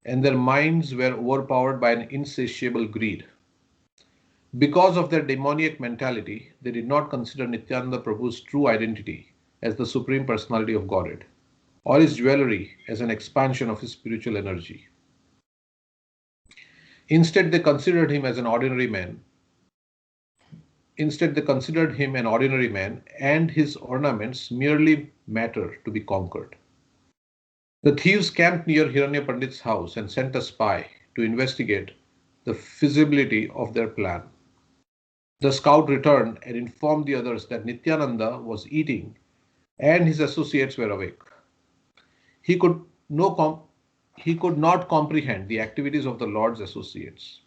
and their minds were overpowered by an insatiable greed. Because of their demoniac mentality, they did not consider Nityananda Prabhu's true identity as the Supreme Personality of Godhead, or his jewelry as an expansion of his spiritual energy. Instead, they considered him as an ordinary man. Instead, they considered him an ordinary man and his ornaments merely matter to be conquered. The thieves camped near Hiranya Pandit's house and sent a spy to investigate the feasibility of their plan. The scout returned and informed the others that Nityananda was eating and his associates were awake. He could, he could not comprehend the activities of the Lord's associates,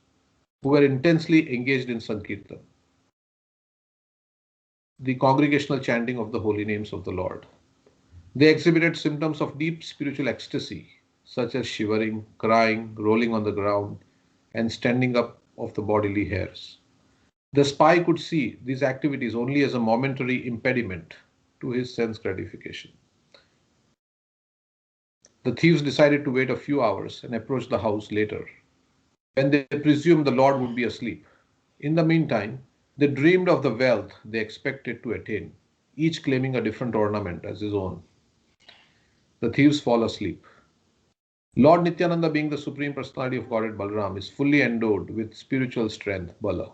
who were intensely engaged in Sankirtan, the congregational chanting of the holy names of the Lord. They exhibited symptoms of deep spiritual ecstasy, such as shivering, crying, rolling on the ground, and standing up of the bodily hairs. The spy could see these activities only as a momentary impediment to his sense gratification. The thieves decided to wait a few hours and approach the house later, when they presumed the Lord would be asleep. In the meantime, they dreamed of the wealth they expected to attain, each claiming a different ornament as his own. The thieves fall asleep. Lord Nityananda, being the Supreme Personality of Godhead Balaram, is fully endowed with spiritual strength, Bala.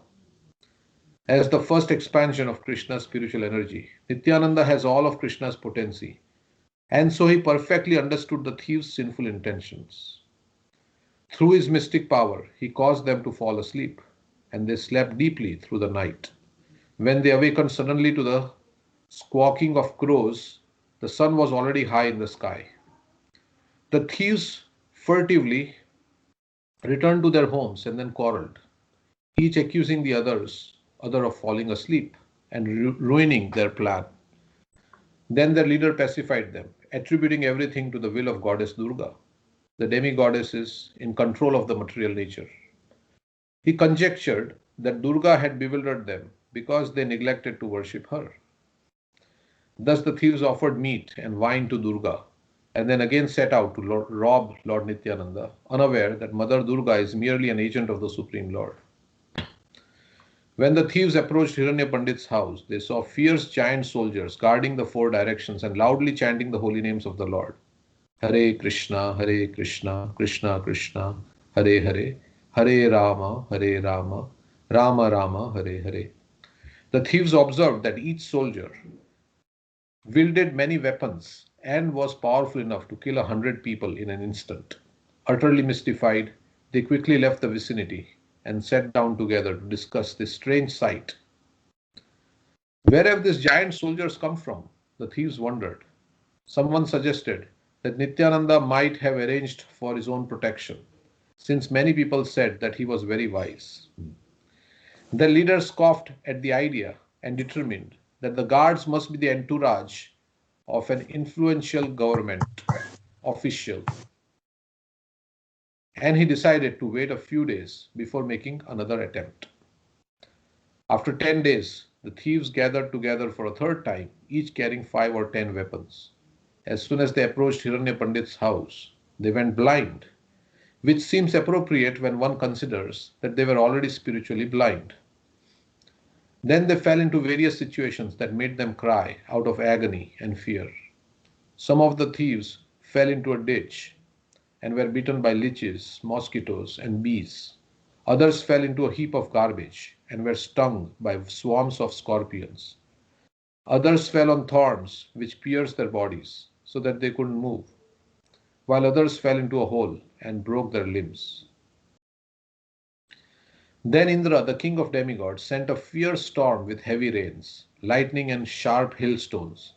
As the first expansion of Krishna's spiritual energy, Nityananda has all of Krishna's potency, and so he perfectly understood the thieves' sinful intentions. Through his mystic power, he caused them to fall asleep, and they slept deeply through the night. When they awakened suddenly to the squawking of crows, the sun was already high in the sky. The thieves furtively returned to their homes and then quarreled, each accusing the other of falling asleep and ruining their plan. Then their leader pacified them, attributing everything to the will of goddess Durga. The demigoddess is in control of the material nature. He conjectured that Durga had bewildered them because they neglected to worship her. Thus the thieves offered meat and wine to Durga and then again set out to rob Lord Nityananda, unaware that Mother Durga is merely an agent of the Supreme Lord. When the thieves approached Hiranya Pandit's house, they saw fierce giant soldiers guarding the four directions and loudly chanting the holy names of the Lord. Hare Krishna, Krishna Krishna, Hare Hare, Hare Rama, Rama Rama, Hare Hare. The thieves observed that each soldier wielded many weapons and was powerful enough to kill 100 people in an instant. Utterly mystified, they quickly left the vicinity and sat down together to discuss this strange sight. Where have these giant soldiers come from? The thieves wondered. Someone suggested that Nityananda might have arranged for his own protection, since many people said that he was very wise. The leader scoffed at the idea and determined that the guards must be the entourage of an influential government official, and he decided to wait a few days before making another attempt. After 10 days, the thieves gathered together for a third time, each carrying 5 or 10 weapons. As soon as they approached Hiranya Pandit's house, they went blind, which seems appropriate when one considers that they were already spiritually blind. Then they fell into various situations that made them cry out of agony and fear. Some of the thieves fell into a ditch and were bitten by leeches, mosquitoes, and bees. Others fell into a heap of garbage and were stung by swarms of scorpions. Others fell on thorns, which pierced their bodies, so that they couldn't move, while others fell into a hole and broke their limbs. Then Indra, the king of demigods, sent a fierce storm with heavy rains, lightning, and sharp hailstones,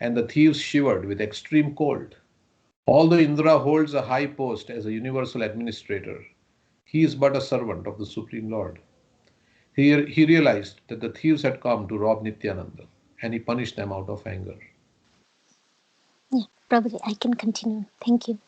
and the thieves shivered with extreme cold. Although Indra holds a high post as a universal administrator, he is but a servant of the Supreme Lord. He realized that the thieves had come to rob Nityananda, and he punished them out of anger. Yeah, probably I can continue. Thank you.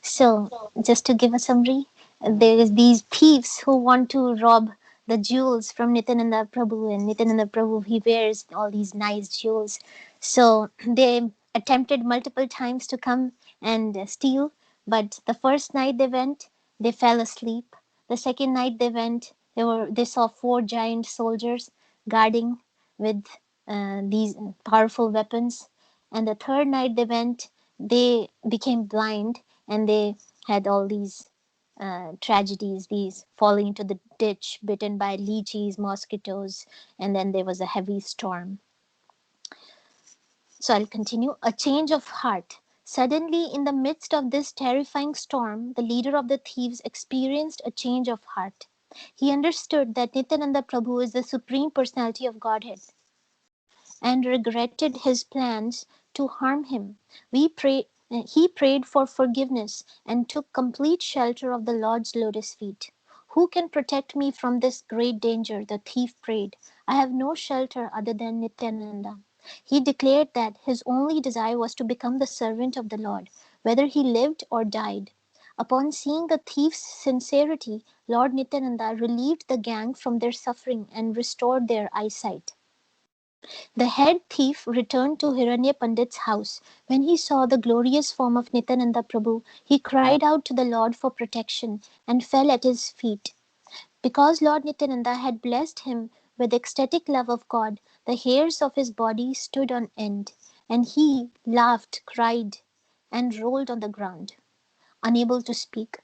So, just to give a summary, there is these thieves who want to rob the jewels from Nityananda Prabhu, and Nityananda Prabhu, he wears all these nice jewels. So they attempted multiple times to come and steal, but the first night they went, they fell asleep. The second night they went, they saw four giant soldiers guarding with these powerful weapons. And the third night they went, they became blind, and they had all these tragedies, these falling into the ditch, bitten by leeches, mosquitoes, and then there was a heavy storm. So I'll continue. A change of heart. Suddenly, in the midst of this terrifying storm, the leader of the thieves experienced a change of heart. He understood that Nityananda Prabhu is the Supreme Personality of Godhead and regretted his plans to harm him. He prayed for forgiveness and took complete shelter of the Lord's lotus feet. Who can protect me from this great danger? The thief prayed. I have no shelter other than Nityananda. He declared that his only desire was to become the servant of the Lord, whether he lived or died. Upon seeing the thief's sincerity, Lord Nityananda relieved the gang from their suffering and restored their eyesight. The head thief returned to Hiranya Pandit's house. When he saw the glorious form of Nityananda Prabhu, he cried out to the Lord for protection and fell at his feet. Because Lord Nityananda had blessed him with ecstatic love of God, the hairs of his body stood on end, and he laughed, cried, and rolled on the ground, unable to speak.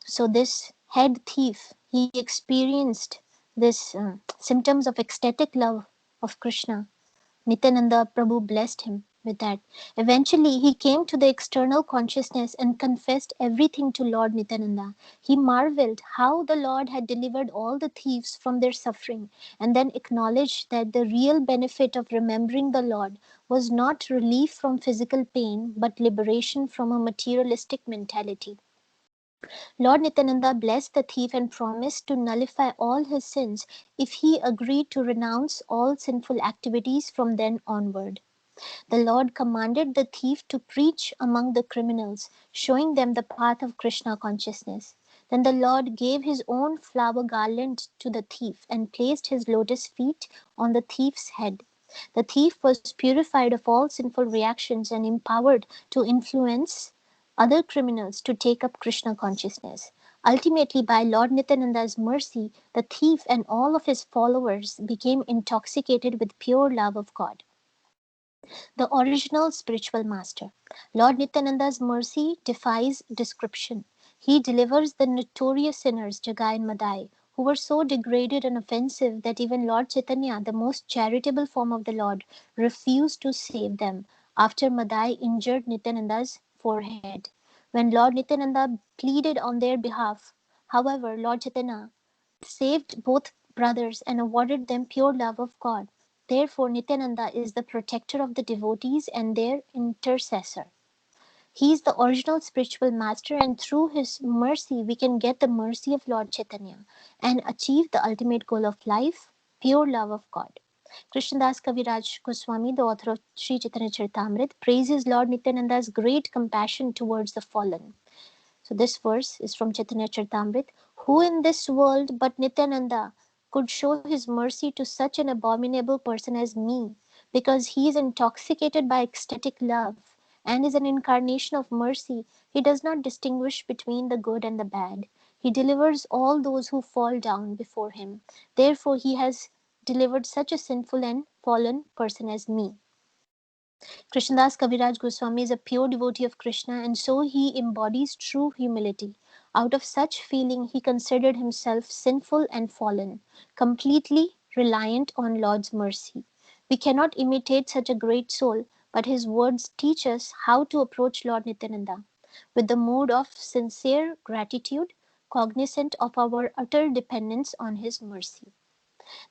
So this head thief, he experienced this symptoms of ecstatic love of Krishna. Nityananda Prabhu blessed him with that. Eventually, he came to the external consciousness and confessed everything to Lord Nityananda. He marveled how the Lord had delivered all the thieves from their suffering, and then acknowledged that the real benefit of remembering the Lord was not relief from physical pain, but liberation from a materialistic mentality. Lord Nityananda blessed the thief and promised to nullify all his sins if he agreed to renounce all sinful activities from then onward. The Lord commanded the thief to preach among the criminals, showing them the path of Krishna consciousness. Then the Lord gave his own flower garland to the thief and placed his lotus feet on the thief's head. The thief was purified of all sinful reactions and empowered to influence other criminals to take up Krishna consciousness. Ultimately, by Lord Nityananda's mercy, the thief and all of his followers became intoxicated with pure love of God. The original spiritual master. Lord Nityananda's mercy defies description. He delivers the notorious sinners, Jagai and Madai, who were so degraded and offensive that even Lord Chaitanya, the most charitable form of the Lord, refused to save them after Madai injured Nityananda's forehead. When Lord Nityananda pleaded on their behalf, however, Lord Chaitanya saved both brothers and awarded them pure love of God. Therefore, Nityananda is the protector of the devotees and their intercessor. He is the original spiritual master, and through his mercy, we can get the mercy of Lord Chaitanya and achieve the ultimate goal of life, pure love of God. Krishnadas Kaviraj Goswami, the author of Sri Chaitanya Charitamrita, praises Lord Nityananda's great compassion towards the fallen. So this verse is from Chaitanya Charitamrita. Who in this world but Nityananda could show his mercy to such an abominable person as me, because he is intoxicated by ecstatic love and is an incarnation of mercy. He does not distinguish between the good and the bad. He delivers all those who fall down before him. Therefore, he has delivered such a sinful and fallen person as me. Krishnadas Kaviraj Goswami is a pure devotee of Krishna, and so he embodies true humility. Out of such feeling, he considered himself sinful and fallen, completely reliant on Lord's mercy. We cannot imitate such a great soul, but his words teach us how to approach Lord Nityananda with the mood of sincere gratitude, cognizant of our utter dependence on his mercy.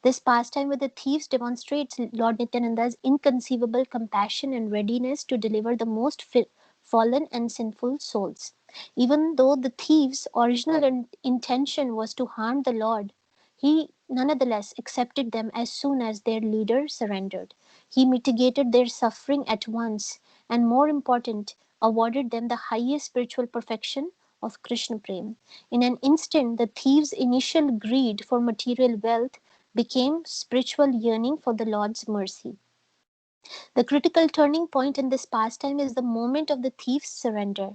This pastime with the thieves demonstrates Lord Nityananda's inconceivable compassion and readiness to deliver the most fallen and sinful souls. Even though the thieves' original intention was to harm the Lord, he nonetheless accepted them as soon as their leader surrendered. He mitigated their suffering at once, and more important, awarded them the highest spiritual perfection of Krishna Prem. In an instant, the thieves' initial greed for material wealth became spiritual yearning for the Lord's mercy. The critical turning point in this pastime is the moment of the thief's surrender.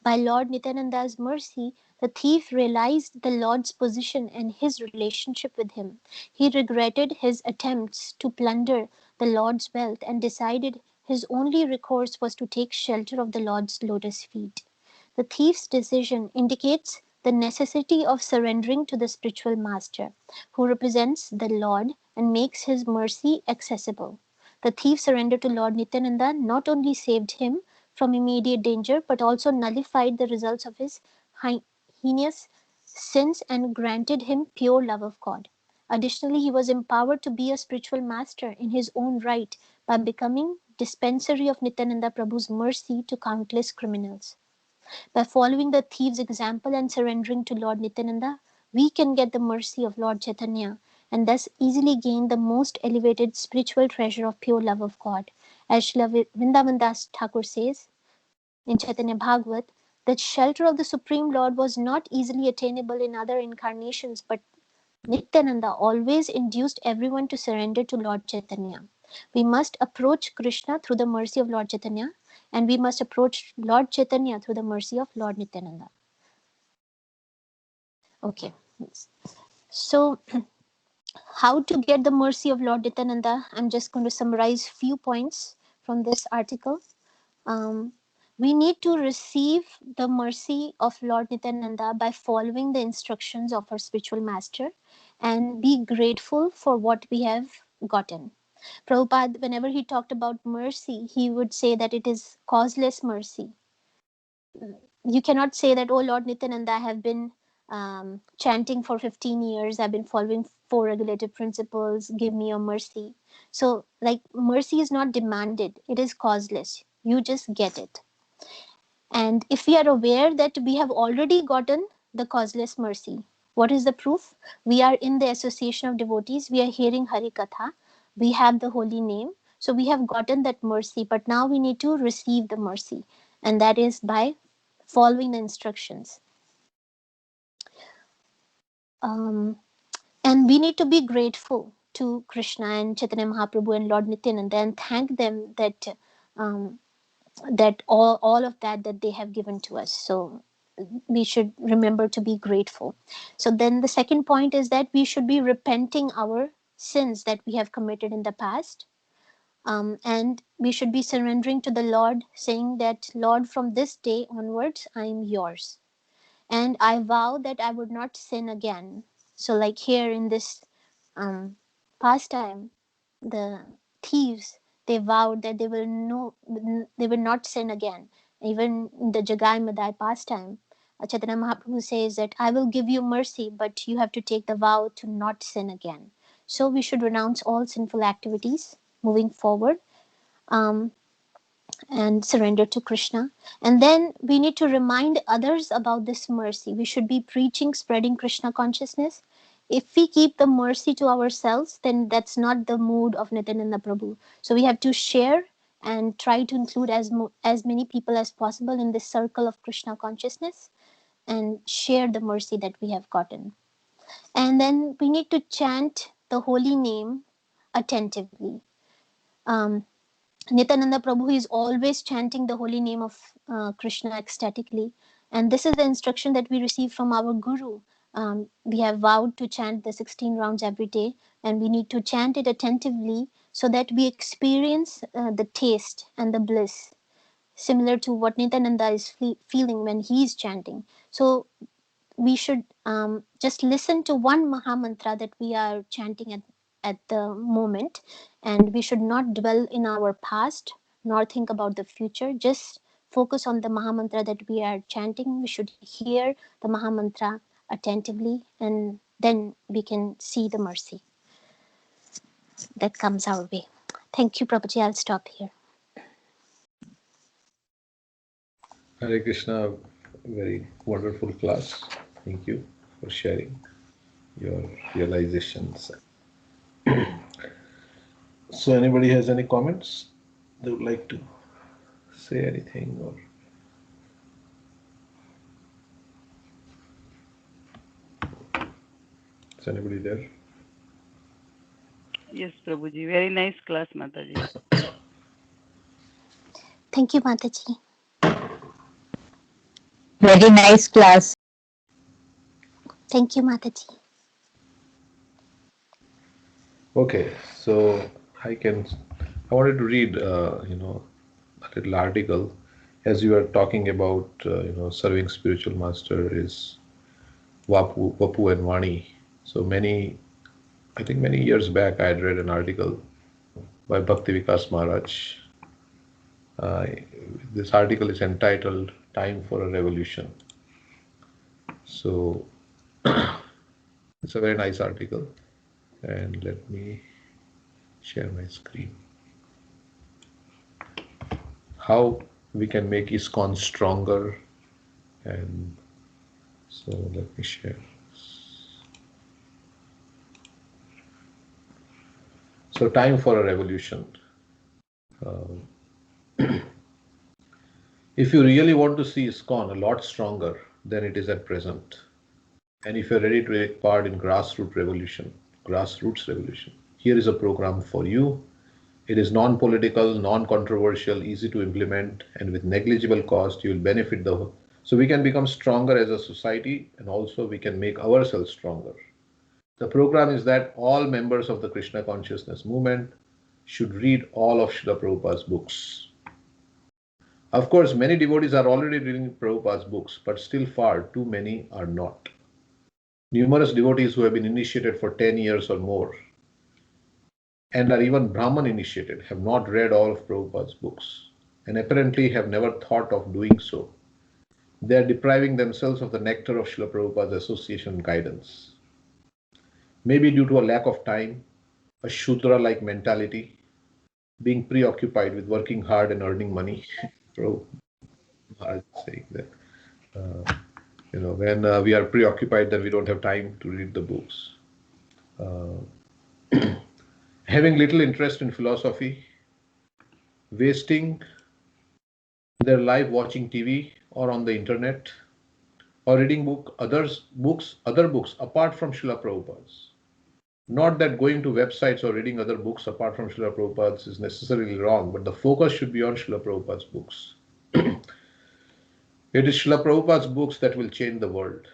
By Lord Nityananda's mercy, the thief realized the Lord's position and his relationship with him. He regretted his attempts to plunder the Lord's wealth and decided his only recourse was to take shelter of the Lord's lotus feet. The thief's decision indicates the necessity of surrendering to the spiritual master, who represents the Lord and makes his mercy accessible. The thief's surrender to Lord Nityananda not only saved him from immediate danger but also nullified the results of his heinous sins and granted him pure love of God. Additionally, he was empowered to be a spiritual master in his own right by becoming dispensary of Nityananda Prabhu's mercy to countless criminals. By following the thief's example and surrendering to Lord Nityananda, we can get the mercy of Lord Chaitanya and thus easily gain the most elevated spiritual treasure of pure love of God. As Srila Vrindavan Das Thakur says in Chaitanya Bhagavat, the shelter of the Supreme Lord was not easily attainable in other incarnations, but Nityananda always induced everyone to surrender to Lord Chaitanya. We must approach Krishna through the mercy of Lord Chaitanya, and we must approach Lord Chaitanya through the mercy of Lord Nityananda. Okay, so how to get the mercy of Lord Nityananda? I'm just going to summarize few points from this article. We need to receive the mercy of Lord Nityananda by following the instructions of our spiritual master and be grateful for what we have gotten. Prabhupada, whenever he talked about mercy, he would say that it is causeless mercy. You cannot say that, oh Lord Nityananda, I have been chanting for 15 years, I've been following 4 regulative principles, give me your mercy. So, like, mercy is not demanded, it is causeless. You just get it. And if we are aware that we have already gotten the causeless mercy, what is the proof? We are in the association of devotees, we are hearing Hari Katha, we have the holy name, so we have gotten that mercy, but now we need to receive the mercy, and that is by following the instructions. And we need to be grateful to Krishna and Chaitanya Mahaprabhu and Lord Nityananda and thank them that that all of that they have given to us. So we should remember to be grateful. So then the second point is that we should be repenting our sins that we have committed in the past. And we should be surrendering to the Lord, saying that, Lord, from this day onwards, I am yours. And I vow that I would not sin again. So like here in this pastime, the thieves, they vowed that they will not sin again. Even in the Jagai Madai pastime, Chaitanya Mahaprabhu says that I will give you mercy, but you have to take the vow to not sin again. So we should renounce all sinful activities moving forward. And surrender to Krishna. And then we need to remind others about this mercy. We should be preaching, spreading Krishna consciousness. If we keep the mercy to ourselves, then that's not the mood of Nityananda Prabhu. So we have to share and try to include as many people as possible in this circle of Krishna consciousness and share the mercy that we have gotten. And then we need to chant the holy name attentively. Nityananda Prabhu is always chanting the holy name of Krishna ecstatically. And this is the instruction that we receive from our Guru. We have vowed to chant the 16 rounds every day, and we need to chant it attentively so that we experience the taste and the bliss, similar to what Nityananda is feeling when he is chanting. So we should just listen to one Maha Mantra that we are chanting at the moment, and we should not dwell in our past nor think about the future. Just focus on the Mahamantra that we are chanting. We should hear the Mahamantra attentively, and then we can see the mercy that comes our way. Thank you, Prabhuji. I'll stop here. Hare Krishna, very wonderful class. Thank you for sharing your realizations. So, anybody has any comments they would like to say anything, or is anybody there? Yes, Prabhuji. Very nice class, Mataji. Thank you, Mataji. Very nice class. Thank you, Mataji. Okay, so I wanted to read, a little article as you are talking about, serving spiritual master is Vapu and Vani. So I think many years back, I had read an article by Bhakti Vikas Maharaj. This article is entitled "Time for a Revolution." So it's a very nice article, and let me share my screen. How we can make ISKCON stronger, and so let me share. So, time for a revolution. If you really want to see ISKCON a lot stronger than it is at present, and if you're ready to take part in grassroots revolution, here is a program for you. It is non-political, non-controversial, easy to implement, and with negligible cost, you will benefit so we can become stronger as a society, and also we can make ourselves stronger. The program is that all members of the Krishna consciousness movement should read all of Srila Prabhupada's books. Of course, many devotees are already reading Prabhupada's books, but still far too many are not. Numerous devotees who have been initiated for 10 years or more and are even Brahman initiated have not read all of Prabhupada's books and apparently have never thought of doing so. They are depriving themselves of the nectar of Srila Prabhupada's association guidance. Maybe due to a lack of time, a Shudra-like mentality, being preoccupied with working hard and earning money. Prabhupada saying that, when we are preoccupied, then we don't have time to read the books. Having little interest in philosophy, wasting their life watching TV or on the internet, or reading other books apart from Srila Prabhupada's. Not that going to websites or reading other books apart from Srila Prabhupada's is necessarily wrong, but the focus should be on Srila Prabhupada's books. It is Srila Prabhupada's books that will change the world,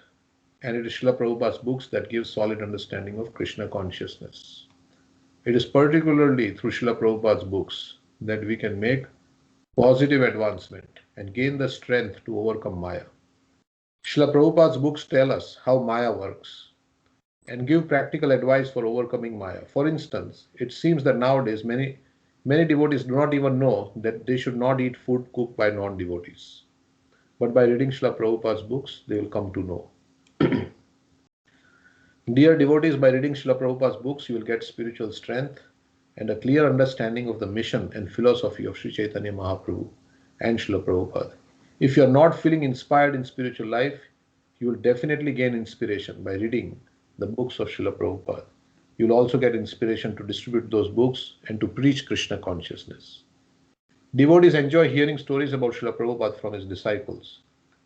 and it is Srila Prabhupada's books that give solid understanding of Krishna consciousness. It is particularly through Srila Prabhupada's books that we can make positive advancement and gain the strength to overcome Maya. Srila Prabhupada's books tell us how Maya works and give practical advice for overcoming Maya. For instance, it seems that nowadays many devotees do not even know that they should not eat food cooked by non-devotees. But by reading Srila Prabhupada's books, they will come to know. Dear devotees, by reading Srila Prabhupada's books, you will get spiritual strength and a clear understanding of the mission and philosophy of Sri Chaitanya Mahaprabhu and Srila Prabhupada. If you are not feeling inspired in spiritual life, you will definitely gain inspiration by reading the books of Srila Prabhupada. You will also get inspiration to distribute those books and to preach Krishna consciousness. Devotees enjoy hearing stories about Srila Prabhupada from his disciples,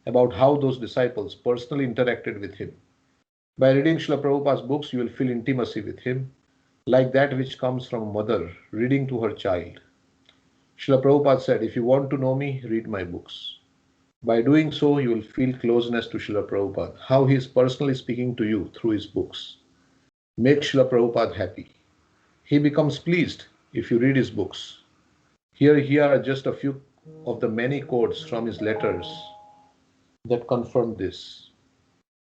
about how those disciples personally interacted with him. By reading Srila Prabhupada's books, you will feel intimacy with him, like that which comes from a mother reading to her child. Srila Prabhupada said, if you want to know me, read my books. By doing so, you will feel closeness to Srila Prabhupada, how he is personally speaking to you through his books. Make Srila Prabhupada happy. He becomes pleased if you read his books. Here are just a few of the many quotes from his letters that confirm this.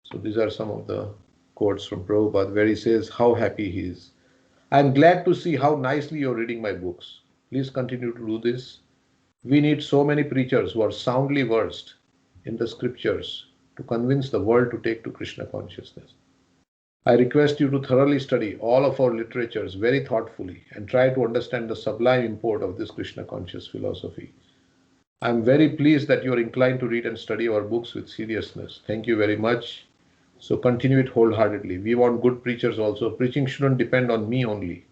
So these are some of the quotes from Prabhupada where he says how happy he is. I'm glad to see how nicely you're reading my books. Please continue to do this. We need so many preachers who are soundly versed in the scriptures to convince the world to take to Krishna consciousness. I request you to thoroughly study all of our literatures very thoughtfully and try to understand the sublime import of this Krishna conscious philosophy. I am very pleased that you are inclined to read and study our books with seriousness. Thank you very much. So continue it wholeheartedly. We want good preachers also. Preaching shouldn't depend on me only.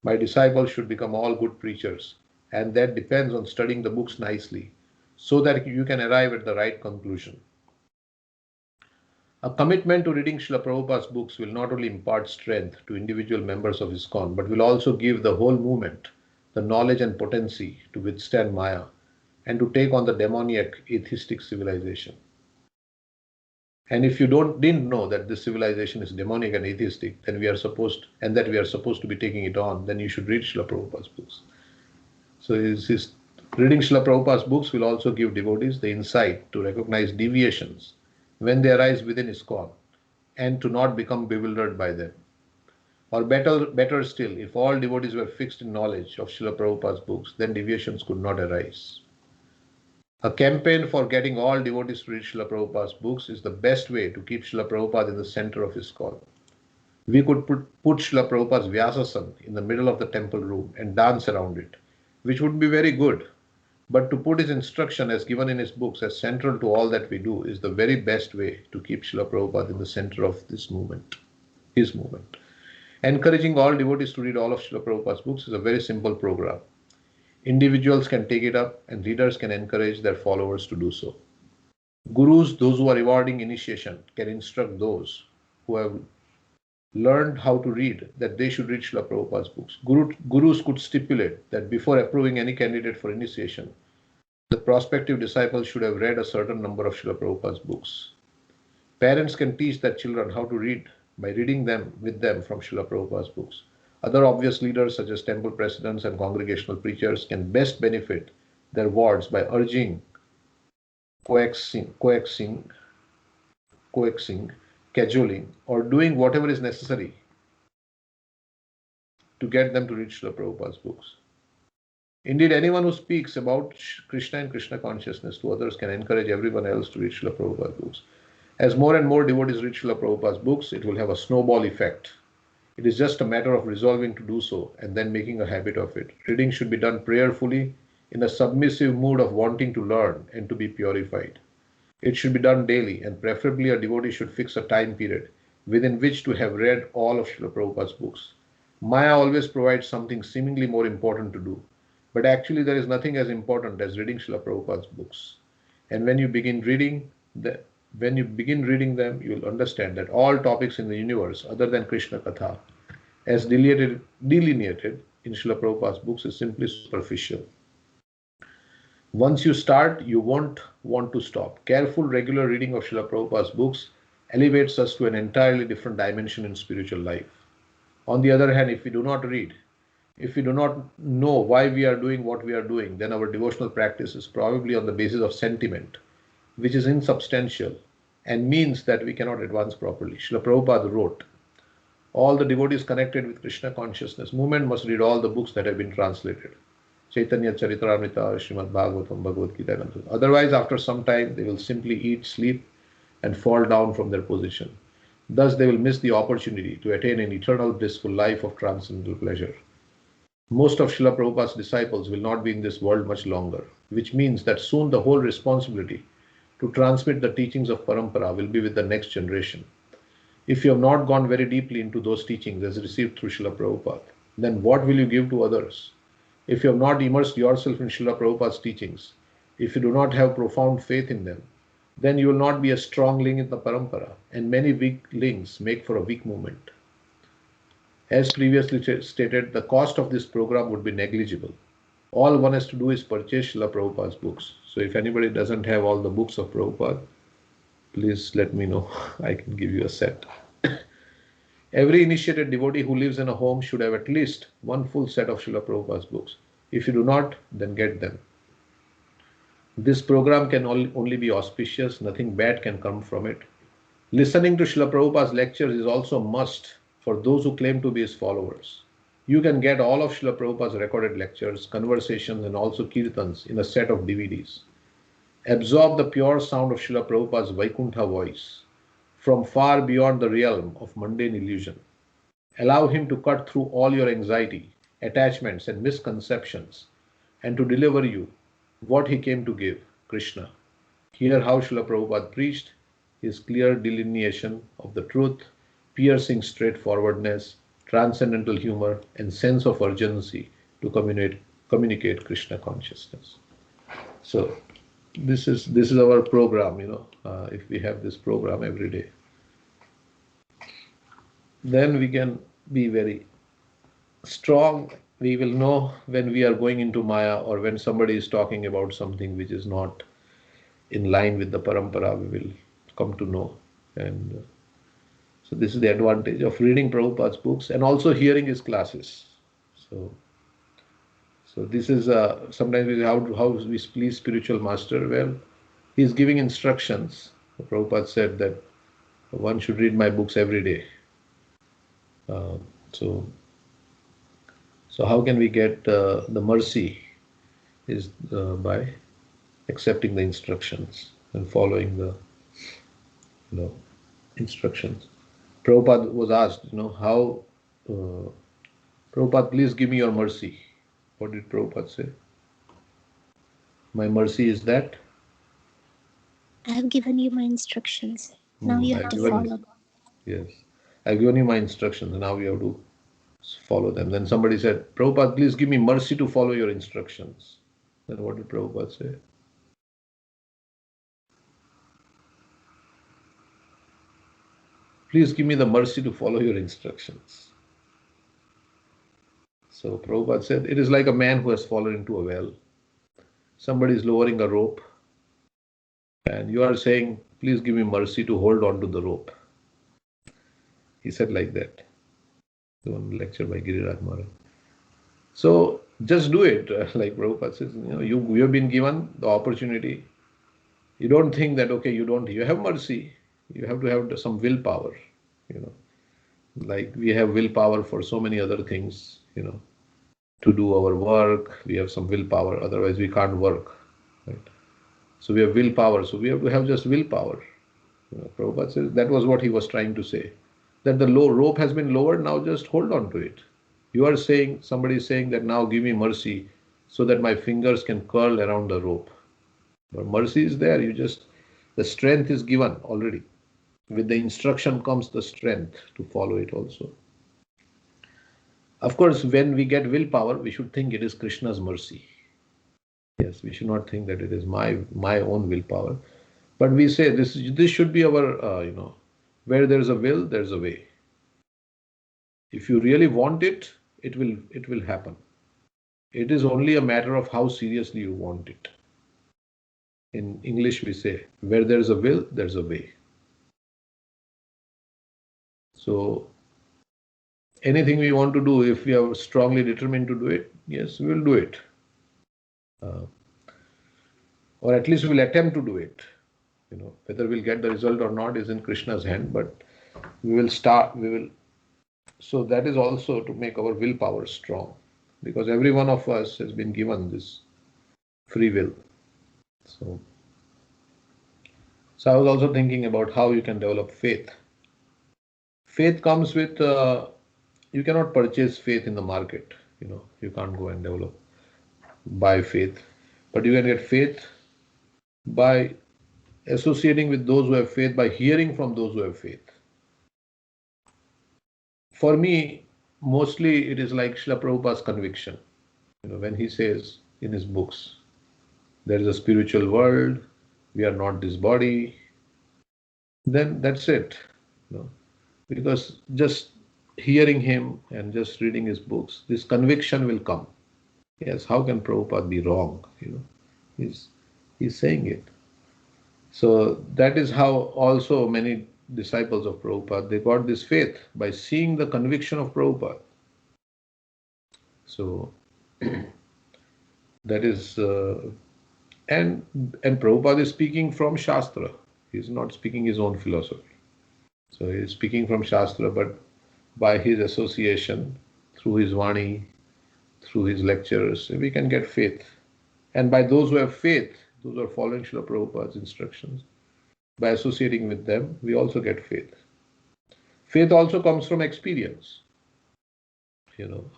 My disciples should become all good preachers, and that depends on studying the books nicely so that you can arrive at the right conclusion. A commitment to reading Srila Prabhupada's books will not only impart strength to individual members of ISKCON, but will also give the whole movement the knowledge and potency to withstand Maya and to take on the demoniac atheistic civilization. And if you didn't know that this civilization is demonic and atheistic, then we are supposed to be taking it on, then you should read Srila Prabhupada's books. So reading Srila Prabhupada's books will also give devotees the insight to recognize deviations when they arise within ISKCON and to not become bewildered by them. Or better still, if all devotees were fixed in knowledge of Srila Prabhupada's books, then deviations could not arise. A campaign for getting all devotees to read Srila Prabhupada's books is the best way to keep Srila Prabhupada in the center of ISKCON. We could put Srila Prabhupada's Vyasasana in the middle of the temple room and dance around it, which would be very good. But to put his instruction as given in his books as central to all that we do is the very best way to keep Srila Prabhupada in the center of this movement, his movement. Encouraging all devotees to read all of Srila Prabhupada's books is a very simple program. Individuals can take it up and leaders can encourage their followers to do so. Gurus, those who are rewarding initiation, can instruct those who have learned how to read that they should read Srila Prabhupada's books. Gurus could stipulate that before approving any candidate for initiation, the prospective disciples should have read a certain number of Srila Prabhupada's books. Parents can teach their children how to read by reading them with them from Srila Prabhupada's books. Other obvious leaders such as temple presidents and congregational preachers can best benefit their wards by urging, coaxing, cajoling, or doing whatever is necessary to get them to read Srila Prabhupada's books. Indeed, anyone who speaks about Krishna and Krishna consciousness to others can encourage everyone else to read Srila Prabhupada's books. As more and more devotees read Srila Prabhupada's books, it will have a snowball effect. It is just a matter of resolving to do so and then making a habit of it. Reading should be done prayerfully in a submissive mood of wanting to learn and to be purified. It should be done daily, and preferably a devotee should fix a time period within which to have read all of Srila Prabhupada's books. Maya always provides something seemingly more important to do, but actually there is nothing as important as reading Srila Prabhupada's books. And when you begin reading them, you will understand that all topics in the universe other than Krishna Katha, as delineated in Srila Prabhupada's books, is simply superficial. Once you start, you won't want to stop. Careful, regular reading of Srila Prabhupada's books elevates us to an entirely different dimension in spiritual life. On the other hand, if we do not read, if we do not know why we are doing what we are doing, then our devotional practice is probably on the basis of sentiment, which is insubstantial and means that we cannot advance properly. Srila Prabhupada wrote, all the devotees connected with Krishna consciousness movement must read all the books that have been translated. Chaitanya Charitamrita, Srimad Bhagavatam, Bhagavad Gita. Otherwise, after some time, they will simply eat, sleep, and fall down from their position. Thus, they will miss the opportunity to attain an eternal blissful life of transcendental pleasure. Most of Srila Prabhupada's disciples will not be in this world much longer, which means that soon the whole responsibility to transmit the teachings of Parampara will be with the next generation. If you have not gone very deeply into those teachings as received through Srila Prabhupada, then what will you give to others? If you have not immersed yourself in Srila Prabhupada's teachings, if you do not have profound faith in them, then you will not be a strong link in the Parampara, and many weak links make for a weak movement. As previously stated, the cost of this program would be negligible. All one has to do is purchase Srila Prabhupada's books. So if anybody doesn't have all the books of Prabhupada, please let me know. I can give you a set. Every initiated devotee who lives in a home should have at least one full set of Srila Prabhupada's books. If you do not, then get them. This program can only be auspicious. Nothing bad can come from it. Listening to Srila Prabhupada's lectures is also a must for those who claim to be his followers. You can get all of Srila Prabhupada's recorded lectures, conversations, and also kirtans in a set of DVDs. Absorb the pure sound of Srila Prabhupada's Vaikuntha voice from far beyond the realm of mundane illusion. Allow him to cut through all your anxiety, attachments, and misconceptions, and to deliver you what he came to give, Krishna. Hear how Srila Prabhupada preached his clear delineation of the truth, piercing straightforwardness, transcendental humor, and sense of urgency to communicate Krishna consciousness. So this is our program, if we have this program every day, then we can be very strong. We will know when we are going into Maya, or when somebody is talking about something which is not in line with the parampara, we will come to know. And so this is the advantage of reading Prabhupada's books and also hearing his classes. So this is sometimes how we please spiritual master. Well, he is giving instructions. Prabhupada said that one should read my books every day. So how can we get the mercy? Is by accepting the instructions and following the instructions. Prabhupada was asked, how Prabhupada, please give me your mercy. What did Prabhupada say? My mercy is that I have given you my instructions. Now you have to follow. Yes. I've given you my instructions, and now you have to follow them. Then somebody said, Prabhupada, please give me mercy to follow your instructions. Then what did Prabhupada say? Please give me the mercy to follow your instructions. So Prabhupada said, it is like a man who has fallen into a well. Somebody is lowering a rope, and you are saying, please give me mercy to hold on to the rope. He said like that. The one lecture by Giriraj Maharaj. So just do it. Like Prabhupada says, you have been given the opportunity. You don't think that, okay, you have mercy. You have to have some willpower, like we have willpower for so many other things, to do our work. We have some willpower, otherwise we can't work, right? So we have willpower, so we have to have just willpower. Prabhupada says that was what he was trying to say, that the rope has been lowered, now just hold on to it. You are saying, somebody is saying that now give me mercy so that my fingers can curl around the rope. But mercy is there, the strength is given already. With the instruction comes the strength to follow it also. Of course, when we get willpower, we should think it is Krishna's mercy. Yes, we should not think that it is my own willpower. But we say this should be our, where there is a will, there is a way. If you really want it, it will happen. It is only a matter of how seriously you want it. In English, we say, where there is a will, there is a way. So anything we want to do, if we are strongly determined to do it, yes, we will do it. Or at least we will attempt to do it. Whether we'll get the result or not is in Krishna's hand, but we will start, so that is also to make our willpower strong, because every one of us has been given this free will. So I was also thinking about how you can develop faith. Faith comes with, you cannot purchase faith in the market. You can't go and buy faith. But you can get faith by associating with those who have faith, by hearing from those who have faith. For me, mostly it is like Srila Prabhupada's conviction. When he says in his books, there is a spiritual world, we are not this body, then that's it. Because just hearing him and just reading his books, this conviction will come. Yes, how can Prabhupada be wrong? He's saying it. So that is how also many disciples of Prabhupada, they got this faith by seeing the conviction of Prabhupada. So that is, and Prabhupada is speaking from Shastra. He is not speaking his own philosophy. So he is speaking from Shastra, but by his association through his Vani, through his lectures, we can get faith. And by those who have faith, those who are following Srila Prabhupada's instructions, by associating with them, we also get faith. Faith also comes from experience.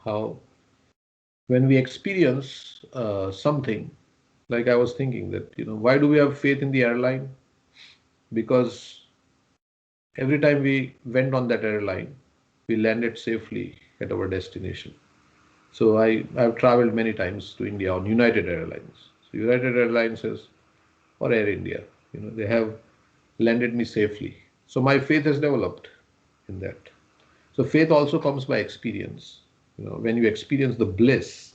How when we experience something, like I was thinking that, why do we have faith in the airline? Because every time we went on that airline, we landed safely at our destination. So I've traveled many times to India on United Airlines. So United Airlines or Air India, they have landed me safely. So my faith has developed in that. So faith also comes by experience. When you experience the bliss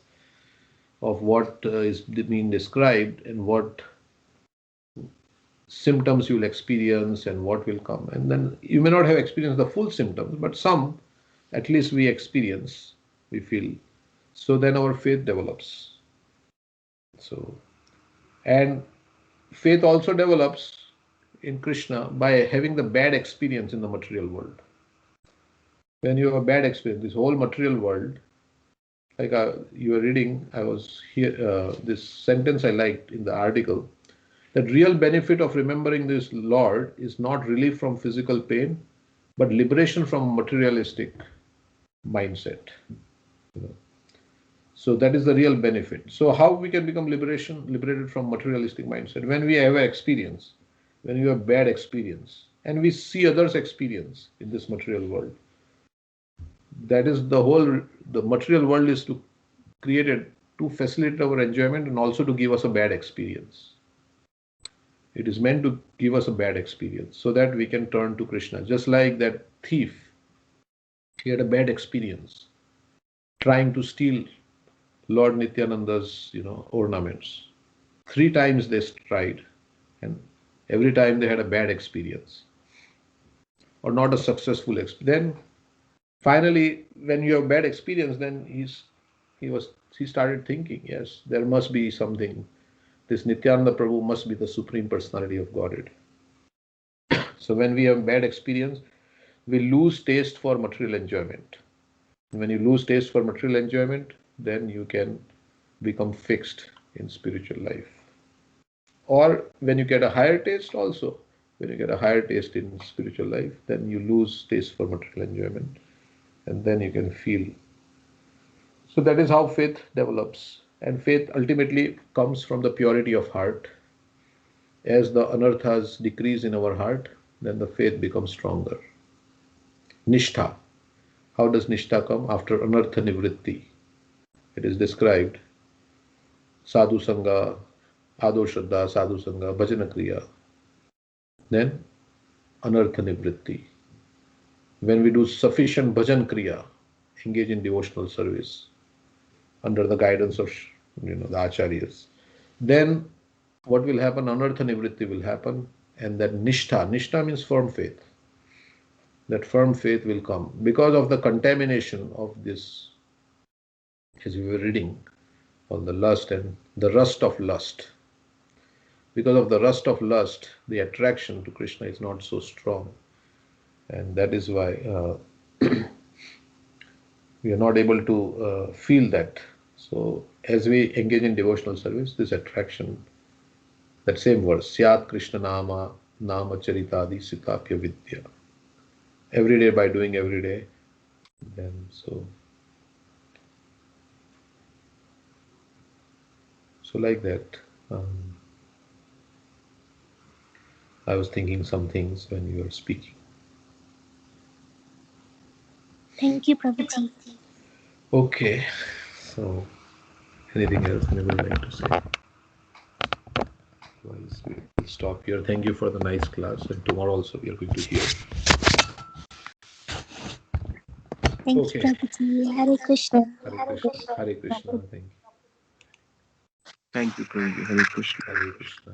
of what is being described and what symptoms you will experience and what will come. And then you may not have experienced the full symptoms, but some at least we experience, we feel. So then our faith develops. So, and faith also develops in Krishna by having the bad experience in the material world. When you have a bad experience, this whole material world, like you were reading, I was here, this sentence I liked in the article, that real benefit of remembering this Lord is not relief from physical pain, but liberation from materialistic mindset. So that is the real benefit. So how we can become liberated from materialistic mindset? When we have an experience, when we have bad experience, and we see others' experience in this material world. That is the material world is created to facilitate our enjoyment and also to give us a bad experience. It is meant to give us a bad experience so that we can turn to Krishna. Just like that thief, he had a bad experience trying to steal Lord Nityananda's, ornaments. 3 times they tried, and every time they had a bad experience or not a successful experience. Then finally, when you have bad experience, then he started thinking, yes, there must be something. This Nityananda Prabhu must be the Supreme Personality of Godhead. So when we have bad experience, we lose taste for material enjoyment. When you lose taste for material enjoyment, then you can become fixed in spiritual life. Or when you get a higher taste also, when you get a higher taste in spiritual life, then you lose taste for material enjoyment. And then you can feel. So that is how faith develops. And faith ultimately comes from the purity of heart. As the anarthas decrease in our heart, then the faith becomes stronger. Nishtha. How does Nishtha come? After anartha nivritti. It is described. Sadhu Sangha, Ado Shraddha, Sadhu Sangha, Bhajana Kriya. Then anartha nivritti. When we do sufficient bhajan kriya, engage in devotional service under the guidance of the acharyas, then what will happen? Anartha nivritti will happen, and that nishtha means firm faith. That firm faith will come because of the contamination of this, as we were reading on the lust and the rust of lust. Because of the rust of lust, the attraction to Krishna is not so strong, and that is why we are not able to feel that. So as we engage in devotional service, this attraction, that same verse, Syat Krishna Nama Charitadi Sitapya Vidya. Every day by doing every day, then so like that. I was thinking some things when you were speaking. Thank you, Prabhuji. Okay, so anything else you would like to say? Otherwise, we will stop here. Thank you for the nice class, and tomorrow also we are going to hear. Thank Okay. you, Prabhuji. Hare Krishna. Hare Krishna. Hare Krishna. Thank you. Thank you, Prabhuji. Hare Krishna. Hare Krishna.